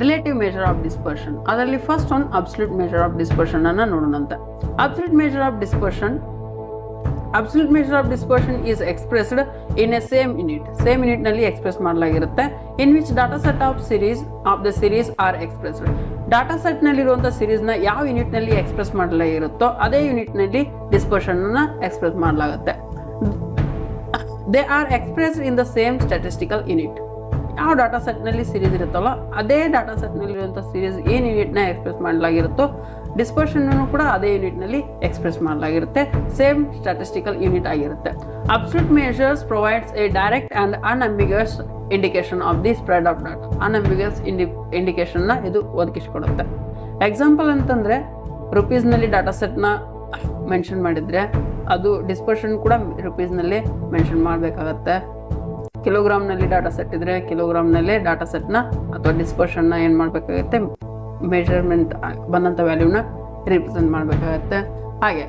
ರಿಲೇಟಿವ್ ಮೆಜರ್ ಆಫ್ ಡಿಸ್ಪರ್ಷನ್. ಅದರಲ್ಲಿ ಫಸ್ಟ್ ಒಂದು ಅಬ್ಸಲ್ಯೂಟ್ ಮೆಜರ್ ಆಫ್ ಡಿಸ್ಪರ್ಷನ್ ಅನ್ನು ನೋಡೋಣಂತೆ. Absolute measure of dispersion is expressed in a same unit ನಲ್ಲಿ ಎಕ್ಸ್ಪ್ರೆಸ್ ಮಾಡಲಾಗಿರುತ್ತೆ. In which data set of the series are expressed. Data set ನಲ್ಲಿರುವಂಥ ಸಿರೀಸ್ನ ಯಾವ unit ನಲ್ಲಿ ಎಕ್ಸ್ಪ್ರೆಸ್ ಮಾಡಲಾಗಿರುತ್ತೋ ಅದೇ ಯೂನಿಟ್ ನಲ್ಲಿ ಡಿಸ್ಪರ್ಷನ್ ಅನ್ನ ಎಕ್ಸ್ಪ್ರೆಸ್ ಮಾಡಲಾಗುತ್ತೆ. They are expressed in the same statistical unit. ಯಾವ ಡಾಟಾ ಸೆಟ್ನಲ್ಲಿ ಸಿರೀಸ್ ಇರುತ್ತಲ್ಲ ಅದೇ ಡಾಟಾ ಸೆಟ್ನಲ್ಲಿರುವಂಥ ಸಿರೀಸ್ ಏನು ಯೂನಿಟ್ನ ಎಕ್ಸ್ಪ್ರೆಸ್ ಮಾಡಲಾಗಿರುತ್ತೋ ಡಿಸ್ಪರ್ಷನ್ನು ಕೂಡ ಅದೇ ಯೂನಿಟ್ನಲ್ಲಿ ಎಕ್ಸ್ಪ್ರೆಸ್ ಮಾಡಲಾಗಿರುತ್ತೆ. ಸೇಮ್ ಸ್ಟ್ಯಾಟಿಸ್ಟಿಕಲ್ ಯೂನಿಟ್ ಆಗಿರುತ್ತೆ. Absolute measures provides a direct and unambiguous indication of the spread of data. Unambiguous ಇಂಡಿಕೇಶನ್ನ ಇದು ಒದಗಿಸಿಕೊಡುತ್ತೆ. ಎಕ್ಸಾಂಪಲ್ ಅಂತಂದರೆ ರುಪೀಸ್ನಲ್ಲಿ ಡಾಟಾ ಸೆಟ್ನ ಮೆನ್ಷನ್ ಮಾಡಿದರೆ ಅದು ಡಿಸ್ಪರ್ಷನ್ ಕೂಡ ರುಪೀಸ್ನಲ್ಲೇ ಮೆನ್ಷನ್ ಮಾಡಬೇಕಾಗತ್ತೆ. ಕಿಲೋಗ್ರಾಮ್ನಲ್ಲಿ ಡಾಟಾ ಸೆಟ್ ಇದ್ದರೆ ಕಿಲೋಗ್ರಾಮ್ನಲ್ಲೇ ಡಾಟಾ ಸೆಟ್ನ ಅಥವಾ ಡಿಸ್ಪರ್ಷನ್ನ ಏನು ಮಾಡಬೇಕಾಗತ್ತೆ, ಮೆಷರ್ಮೆಂಟ್ ಬಂದಂಥ ವ್ಯಾಲ್ಯೂನ ರಿಪ್ರೆಸೆಂಟ್ ಮಾಡಬೇಕಾಗತ್ತೆ. ಹಾಗೆ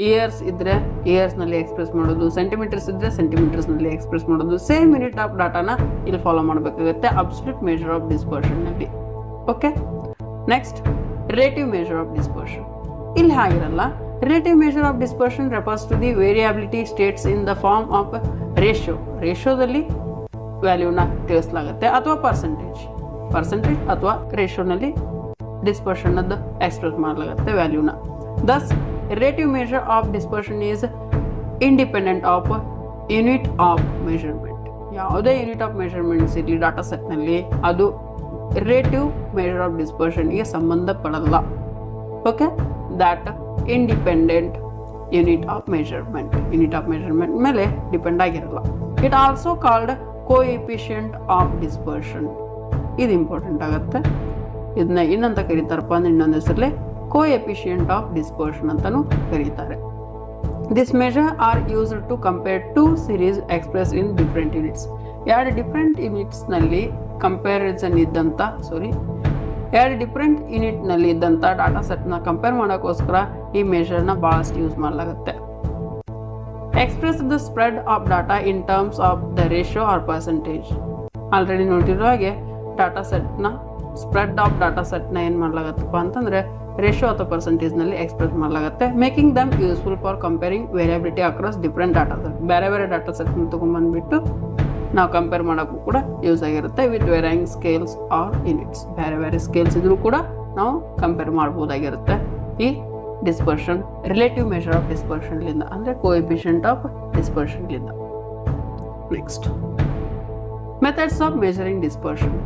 ಇಯರ್ಸ್ ಇದ್ದರೆ ಇಯರ್ಸ್ನಲ್ಲಿ ಎಕ್ಸ್ಪ್ರೆಸ್ ಮಾಡೋದು, ಸೆಂಟಿಮೀಟರ್ಸ್ ಇದ್ದರೆ ಸೆಂಟಿಮೀಟರ್ಸ್ನಲ್ಲಿ ಎಕ್ಸ್ಪ್ರೆಸ್ ಮಾಡೋದು. ಸೇಮ್ ಯೂನಿಟ್ ಆಫ್ ಡಾಟಾನ ಇಲ್ಲಿ ಫಾಲೋ ಮಾಡಬೇಕಾಗುತ್ತೆ ಅಬ್ಸಲ್ಯೂಟ್ ಮೆಷರ್ ಆಫ್ ಡಿಸ್ಪರ್ಷನ್ನಲ್ಲಿ. Okay, next relative measure of dispersion. ಇಲ್ಲಿ ಹಾಗಿರಲ್ಲ. Relative measure of dispersion refers to the variability states in the form of ratio. ರೇಷಿಯೋದಲ್ಲಿ ವ್ಯಾಲ್ಯೂನ ತಿಳಿಸಲಾಗುತ್ತೆ ಅಥವಾ ಪರ್ಸೆಂಟೇಜ್ ಅಥವಾ ರೇಷಿಯೋನಲ್ಲಿ ಡಿಸ್ಪರ್ಷನ್ ಅದ್ದು ಎಕ್ಸ್ಪ್ರೆಸ್ ಮಾಡಲಾಗುತ್ತೆ ವ್ಯಾಲ್ಯೂನ. Thus relative measure of dispersion is independent of unit of measurement. ಯಾವುದೇ unit of measurements ಇರಲಿ data ಸೆಟ್ನಲ್ಲಿ ಅದು relative measure of ಡಿಸ್ಪರ್ಷನ್ಗೆ ಸಂಬಂಧಪಡಲ್ಲ. Okay, that independent unit of measurement ಮೇಲೆ ಡಿಪೆಂಡ್ ಆಗಿರಲ್ಲ. It also called coefficient of dispersion. ಇದು important ಆಗುತ್ತೆ. ಇದನ್ನ ಏನಂತ ಕರೀತಾರಪ್ಪ ಅಂದ್ರೆ ಇನ್ನೊಂದು ಹೆಸರಲ್ಲಿ ಕೋಎಫಿಷಿಯಂಟ್ ಆಫ್ ಡಿಸ್ಪರ್ಷನ್ ಅಂತಾನೂ ಕರೀತಾರೆ. This measure are used to compare two series expressed in different units. ಎರಡು ಡಿಫ್ರೆಂಟ್ ಯೂನಿಟ್ಸ್ನಲ್ಲಿ ಕಂಪ್ಯಾರಿಸನ್ ಇದ್ದಂಥ ಎರಡು ಡಿಫ್ರೆಂಟ್ ಯೂನಿಟ್ನಲ್ಲಿ ಇದ್ದಂಥ ಡಾಟಾ ಸೆಟ್ನ ಕಂಪೇರ್ ಮಾಡೋಕ್ಕೋಸ್ಕರ ಈ ಮೆಷರ್ನ ಭಾಳಷ್ಟು ಯೂಸ್ ಮಾಡಲಾಗುತ್ತೆ. Express the spread of data in terms of the ratio or percentage. Already ನೋಡಿರೋ ಹಾಗೆ ಡಾಟಾ ಸೆಟ್ನ ಸ್ಪ್ರೆಡ್ ಆಫ್ ಡಾಟಾ ಸೆಟ್ನ ಏನು ಮಾಡಲಾಗತ್ತಪ್ಪ ಅಂತಂದರೆ ರೇಷಿಯೋ ಅಥವಾ ಪರ್ಸೆಂಟೇಜ್ನಲ್ಲಿ ಎಕ್ಸ್ಪ್ರೆಸ್ ಮಾಡಲಾಗುತ್ತೆ. Making them useful for comparing variability across different data set. ಬೇರೆ ಡಾಟಾ ಸೆಟ್ನ ತೊಗೊಂಡ್ಬಂದ್ಬಿಟ್ಟು ನಾವು ಕಂಪೇರ್ ಮಾಡೋಕ್ಕೂ ಕೂಡ ಯೂಸ್ ಆಗಿರುತ್ತೆ. With varying scales or units. ಬೇರೆ ಸ್ಕೇಲ್ಸ್ ಇದ್ರೂ ಕೂಡ ನಾವು ಕಂಪೇರ್ ಮಾಡ್ಬೋದಾಗಿರುತ್ತೆ ಈ ಡಿಸ್ಪರ್ಷನ್ ರಿಲೇಟಿವ್ ಮೆಷರ್ ಆಫ್ ಡಿಸ್ಪರ್ಷನ್ಲಿಂದ, ಅಂದರೆ ಕೋಎಫಿಷಿಯಂಟ್ ಆಫ್ ಡಿಸ್ಪರ್ಷನ್ಲಿಂದ. Next methods of measuring dispersion.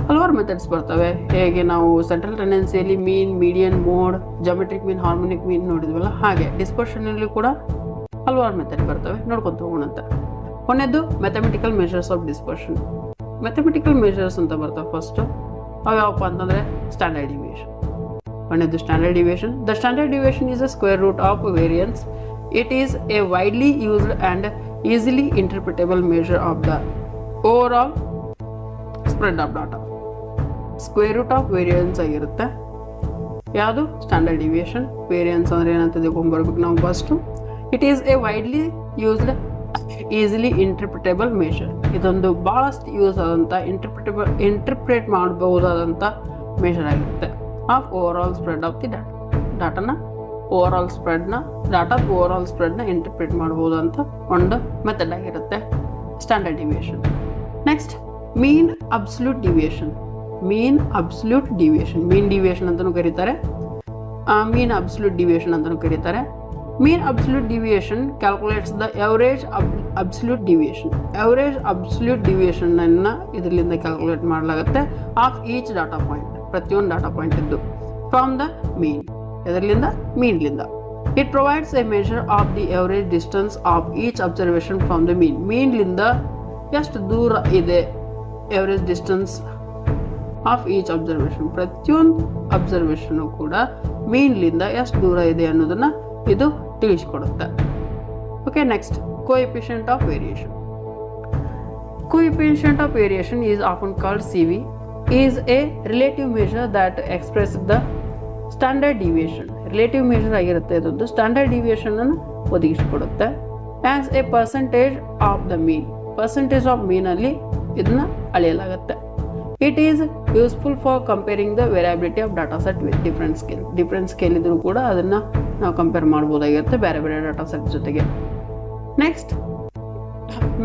ಹಲವಾರು ಮೆಥಡ್ಸ್ ಬರ್ತವೆ. ಹೇಗೆ ನಾವು ಸೆಂಟ್ರಲ್ ಟೆಂಡೆನ್ಸಿಯಲ್ಲಿ mean, median, mode, geometric mean, harmonic mean ನೋಡಿದ್ವಲ್ಲ, ಹಾಗೆ ಡಿಸ್ಪರ್ಷನಲ್ಲಿ ಕೂಡ ಹಲವಾರು ಮೆಥಡ್ ಬರ್ತವೆ. ನೋಡ್ಕೊಂತ ಹೋಗೋಣಂತ. ಕೊನೆಯದು mathematical measures of dispersion. Mathematical measures ಅಂತ ಬರ್ತವೆ. ಫಸ್ಟು ಅವು ಯಾವಪ್ಪ ಅಂತಂದರೆ ಸ್ಟ್ಯಾಂಡರ್ಡ್ ಡಿವಿಯೇಷನ್. ಕೊನೆಯದು standard deviation. The standard deviation is a square root of variance. It is a widely used and easily interpretable measure of the overall spread of data. Square root of variance ಆಗಿರುತ್ತೆ. ಯಾವುದು? Standard deviation. Variance ಅಂದರೆ ಏನಂತ ತಿಳ್ಕೊಂಡ್ಬರ್ಬೇಕು ನಾವು first. It is a widely used easily interpretable measure. ಇದೊಂದು ಭಾಳಷ್ಟು use ಆದಂಥ interpret ಮಾಡಬಹುದಾದಂಥ ಮೆಷರ್ ಆಗಿರುತ್ತೆ. Of overall spread of the ಡಾಟಾದ ಓವರ್ ಆಲ್ ಸ್ಪ್ರೆಡ್ನ ಇಂಟರ್ಪ್ರೇಟ್ ಮಾಡ್ಬೋದು ಅಂತ ಒಂದು ಮೆಥಡ್ ಆಗಿರುತ್ತೆ standard deviation. Next mean absolute deviation. Mean deviation ಅಂತಲೂ ಕರೀತಾರೆ. ಮೀನ್ ಅಬ್ಸಲ್ಯೂಟ್ ಡಿವಿಯೇಷನ್ ಅಂತಲೂ ಕರೀತಾರೆ. Mean absolute deviation calculates the average absolute deviation. Average absolute deviation ಅನ್ನ ಇದರಿಂದ ಕ್ಯಾಲ್ಕುಲೇಟ್ ಮಾಡಲಾಗುತ್ತೆ ಆಫ್ ಈಚ್ ಡಾಟಾ ಪಾಯಿಂಟ್. ಪ್ರತಿಯೊಂದು ಡಾಟಾ ಪಾಯಿಂಟ್ ಇದ್ದು ಫ್ರಮ್ ದ ಮೀನ್. ಇದರಿಂದ ಮೀನ್ಲಿಂದ. It provides a measure of the average distance of each observation from the mean. ಮೀನ್ಲಿಂದ ಎಷ್ಟು ದೂರ ಇದೆ average distance of each observation. ಪ್ರತಿಯೊಂದು ಅಬ್ಸರ್ವೇಷನು ಕೂಡ ಮೀನ್ಲಿಂದ ಎಷ್ಟು ದೂರ ಇದೆ ಅನ್ನೋದನ್ನ ಇದು ತಿಳಿಸಿಕೊಡುತ್ತೆ. Okay, next coefficient of variation. Coefficient of variation is often called CV, is a relative measure that expresses the standard deviation. Relative measure ಆಗಿರುತ್ತೆ. ಇದೊಂದು ಸ್ಟ್ಯಾಂಡರ್ಡ್ ಡಿವಿಯೇಷನ್ ಅನ್ನು ಒದಗಿಸಿಕೊಡುತ್ತೆ. As a percentage of the mean. Percentage of mean ಅಲ್ಲಿ ಇದನ್ನ ಅಳೆಯಲಾಗುತ್ತೆ. It is useful for comparing the variability of data set with different scale ಇದ್ರೂ ಕೂಡ ಅದನ್ನು ನಾವು ಕಂಪೇರ್ ಮಾಡ್ಬೋದಾಗಿರುತ್ತೆ ಬೇರೆ ಡಾಟಾ ಸೆಟ್ ಜೊತೆಗೆ. ನೆಕ್ಸ್ಟ್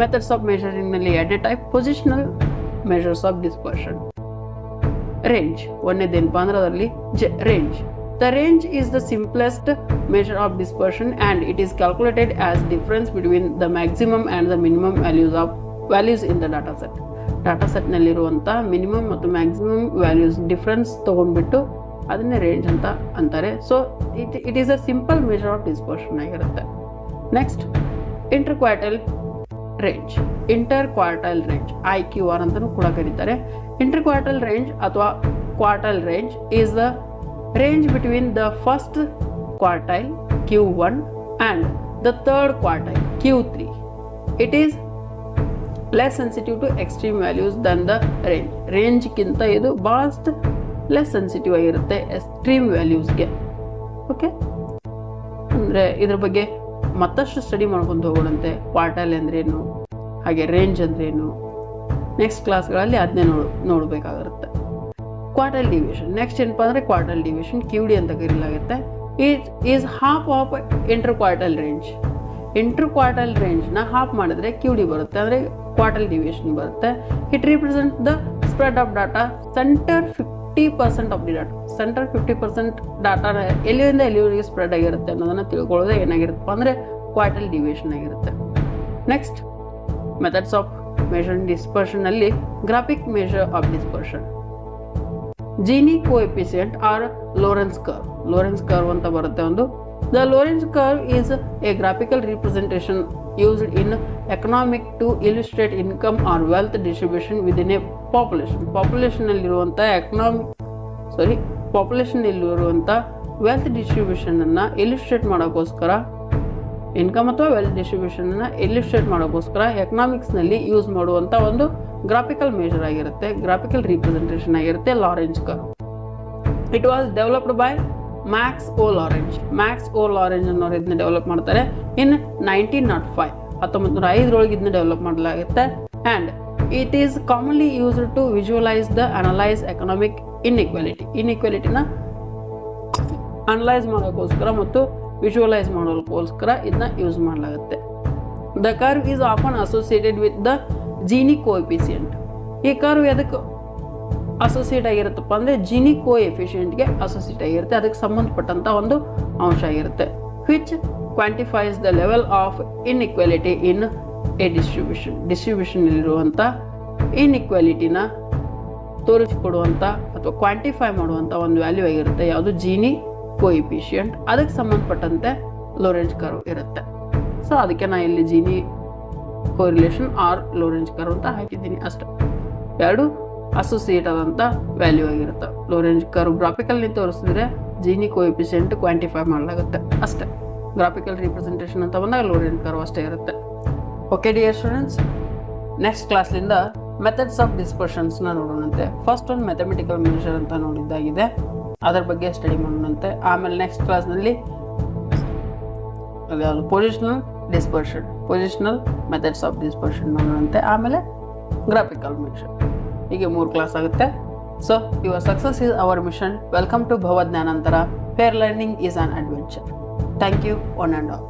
ಮೆಥಡ್ಸ್ ಆಫ್ ಮೆಷರಿಂಗ್ನಲ್ಲಿ ಎರಡನೇ type positional measures of dispersion. Range ಒಂದೇದೇನಪ್ಪ ಅಂದ್ರೆ ಅದರಲ್ಲಿ range. The range is the simplest measure of dispersion and it is calculated as difference between the maximum and the minimum values in the data set. Data ಸೆಟ್ನಲ್ಲಿರುವಂಥ minimum ಮತ್ತು maximum values difference ತೊಗೊಂಡ್ಬಿಟ್ಟು ಅದನ್ನೇ range ಅಂತ ಅಂತಾರೆ. So it is a simple measure of dispersion ಆಗಿರುತ್ತೆ. Next interquartile range. IQR ಅಂತಲೂ ಕೂಡ ಕರೀತಾರೆ. ಇಂಟರ್ಕ್ವಾರ್ಟೈಲ್ ರೇಂಜ್ ಅಥವಾ quartile range is the range between the first quartile Q1 and the third quartile Q3. It is less sensitive to extreme values than the range. Range ಗಿಂತ ಇದು ಬಹಳಷ್ಟು less sensitive ಆಗಿರುತ್ತೆ extreme ವ್ಯಾಲ್ಯೂಸ್ಗೆ. Okay, ಅಂದರೆ ಇದ್ರ ಬಗ್ಗೆ ಮತ್ತಷ್ಟು study ಮಾಡ್ಕೊಂಡು ಹೋಗೋಣಂತೆ. Quartile ಅಂದ್ರೇನು, ಹಾಗೆ ರೇಂಜ್ ಅಂದ್ರೇನು ನೆಕ್ಸ್ಟ್ ಕ್ಲಾಸ್ಗಳಲ್ಲಿ ಅದನ್ನೇ ನೋಡಬೇಕಾಗಿರುತ್ತೆ. ಕ್ವಾರ್ಟೈಲ್ ಡಿವಿಯೇಷನ್ ನೆಕ್ಸ್ಟ್ ಏನಪ್ಪ ಅಂದರೆ ಕ್ವಾರ್ಟೈಲ್ ಡಿವಿಯೇಷನ್ QD ಅಂತ ಕರೀಲಾಗುತ್ತೆ. It is half of interquartile range. Interquartile range ನ ಹಾಫ್ ಮಾಡಿದ್ರೆ QD ಬರುತ್ತೆ, ಅಂದರೆ ಕ್ವಾರ್ಟೈಲ್ ಡಿವಿಯೇಷನ್ ಬರುತ್ತೆ. It represent the spread of data. Centre 50% of the data. Centre 50% ಡಾಟಾನ ಎಲ್ಲಿಂದ ಎಲ್ಲಿವರೆಗೆ ಸ್ಪ್ರೆಡ್ ಆಗಿರುತ್ತೆ ಅನ್ನೋದನ್ನ ತಿಳ್ಕೊಳ್ಳೋದು ಏನಾಗಿರುತ್ತಪ್ಪ ಅಂದರೆ ಕ್ವಾರ್ಟೈಲ್ ಡಿವಿಯೇಷನ್ ಆಗಿರುತ್ತೆ. Next methods of measuring dispersion ಅಲ್ಲಿ graphic measure of dispersion. Gini coefficient or Lorentz curve. Lorentz curve ಅಂತ ಬರುತ್ತೆ ಒಂದು. The Lorentz curve is a graphical representation used in economic to illustrate income or wealth distribution within a population. Population ನಲ್ಲಿರುವಂಥ wealth ಡಿಸ್ಟ್ರಿಬ್ಯೂಷನನ್ನು illustrate ಮಾಡೋಕ್ಕೋಸ್ಕರ income ಅಥವಾ wealth ಡಿಸ್ಟ್ರಿಬ್ಯೂಷನನ್ನು illustrate ಮಾಡೋಕ್ಕೋಸ್ಕರ ಎಕನಾಮಿಕ್ಸ್ನಲ್ಲಿ use ಮಾಡುವಂಥ ಒಂದು ಗ್ರಾಫಿಕಲ್ ಮೇಜರ್ ಆಗಿರುತ್ತೆ, ಗ್ರಾಫಿಕಲ್ ರಿಪ್ರೆಸೆಂಟೇಷನ್ ಆಗಿರುತ್ತೆ Lorenz curve. It was developed by Max O Lorenz ಅನ್ನೋರು ಇದನ್ನ ಡೆವಲಪ್ ಮಾಡ್ತಾರೆ ಇನ್ 1905, 1905 ಇದನ್ನ ಡೆವಲಪ್ ಮಾಡಲಾಗುತ್ತೆ. And it is commonly used to visualise the analyse economic ಇನ್ಇಕ್ವಾಲಿಟಿನ ಅನಲೈಸ್ ಮಾಡೋಕ್ಕೋಸ್ಕರ ಮತ್ತು ವಿಜುವಲೈಸ್ ಮಾಡೋಕ್ಕೋಸ್ಕರ ಇದನ್ನ ಯೂಸ್ ಮಾಡಲಾಗುತ್ತೆ. The curve is often associated with the Gini coefficient. ಈ ಕರ್ವ್ ಎದಕ್ಕೆ ಅಸೋಸಿಯೇಟ್ ಆಗಿರುತ್ತಪ್ಪ ಅಂದರೆ ಜೀನಿ ಕೋಎಫಿಷಿಯಂಟ್ಗೆ ಅಸೋಸಿಯೇಟ್ ಆಗಿರುತ್ತೆ, ಅದಕ್ಕೆ ಸಂಬಂಧಪಟ್ಟಂಥ ಒಂದು ಅಂಶ ಆಗಿರುತ್ತೆ. Which quantifies the level of inequality in a ಡಿಸ್ಟ್ರಿಬ್ಯೂಷನಲ್ಲಿರುವಂಥ ಇನ್ಇಕ್ವಾಲಿಟಿನ ತೋರಿಸಿಕೊಡುವಂಥ ಅಥವಾ ಕ್ವಾಂಟಿಫೈ ಮಾಡುವಂಥ ಒಂದು ವ್ಯಾಲ್ಯೂ ಆಗಿರುತ್ತೆ ಯಾವುದು ಜೀನಿ ಕೋಎಫಿಷಿಯಂಟ್. ಅದಕ್ಕೆ ಸಂಬಂಧಪಟ್ಟಂತೆ ಲೋರೆಂಜ್ ಕರ್ವ್ ಇರುತ್ತೆ. ಸೊ ಅದಕ್ಕೆ ನಾನು ಇಲ್ಲಿ ಜೀನಿ ಕೋರಿಲೇಷನ್ ಆರ್ ಲೋರೆಂಜ್ ಕರ್ವ್ ಅಂತ ಹಾಕಿದ್ದೀನಿ ಅಷ್ಟೆ. ಎರಡು ಅಸೋಸಿಯೇಟ್ ಆದಂಥ ವ್ಯಾಲ್ಯೂ ಆಗಿರುತ್ತೆ. ಲೋರೆಂಜ್ ಕರ್ವ್ ಗ್ರಾಫಿಕಲ್ನಿ ತೋರಿಸಿದ್ರೆ ಜೀನಿ ಕೋಎಫಿಷಿಯಂಟ್ ಕ್ವಾಂಟಿಫೈ ಮಾಡಲಾಗುತ್ತೆ ಅಷ್ಟೇ. ಗ್ರಾಫಿಕಲ್ ರಿಪ್ರೆಸೆಂಟೇಷನ್ ಅಂತ ಬಂದಾಗ ಲೋರೆಂಜ್ ಕರ್ವ್ ಅಷ್ಟೇ ಇರುತ್ತೆ. ಓಕೆ ಡಿಯರ್ ಸ್ಟೂಡೆಂಟ್ಸ್, ನೆಕ್ಸ್ಟ್ ಕ್ಲಾಸ್ಲಿಂದ ಮೆಥಡ್ಸ್ ಆಫ್ ಡಿಸ್ಪರ್ಷನ್ಸ್ನ ನೋಡೋಣಂತೆ. ಫಸ್ಟ್ ಒಂದು ಮ್ಯಾಥಮೆಟಿಕಲ್ ಮೆಷರ್ ಅಂತ ನೋಡಿದ್ದಾಗಿದೆ, ಅದರ ಬಗ್ಗೆ ಸ್ಟಡಿ ಮಾಡೋಣಂತೆ. ಆಮೇಲೆ ನೆಕ್ಸ್ಟ್ ಕ್ಲಾಸ್ನಲ್ಲಿ ಅದ್ಯಾವುದು ಪೊಸಿಷನಲ್ ಮೆಥಡ್ಸ್ ಆಫ್ ಡಿಸ್ಪರ್ಷನ್ ನೋಡೋಣಂತೆ. ಆಮೇಲೆ ಗ್ರಾಫಿಕಲ್ ಮೆಷರ್. ಹೀಗೆ 3 ಕ್ಲಾಸ್ ಆಗುತ್ತೆ. So your success is our mission. Welcome to Bhava Jnanantara. Fair learning is an adventure. Thank you one and all.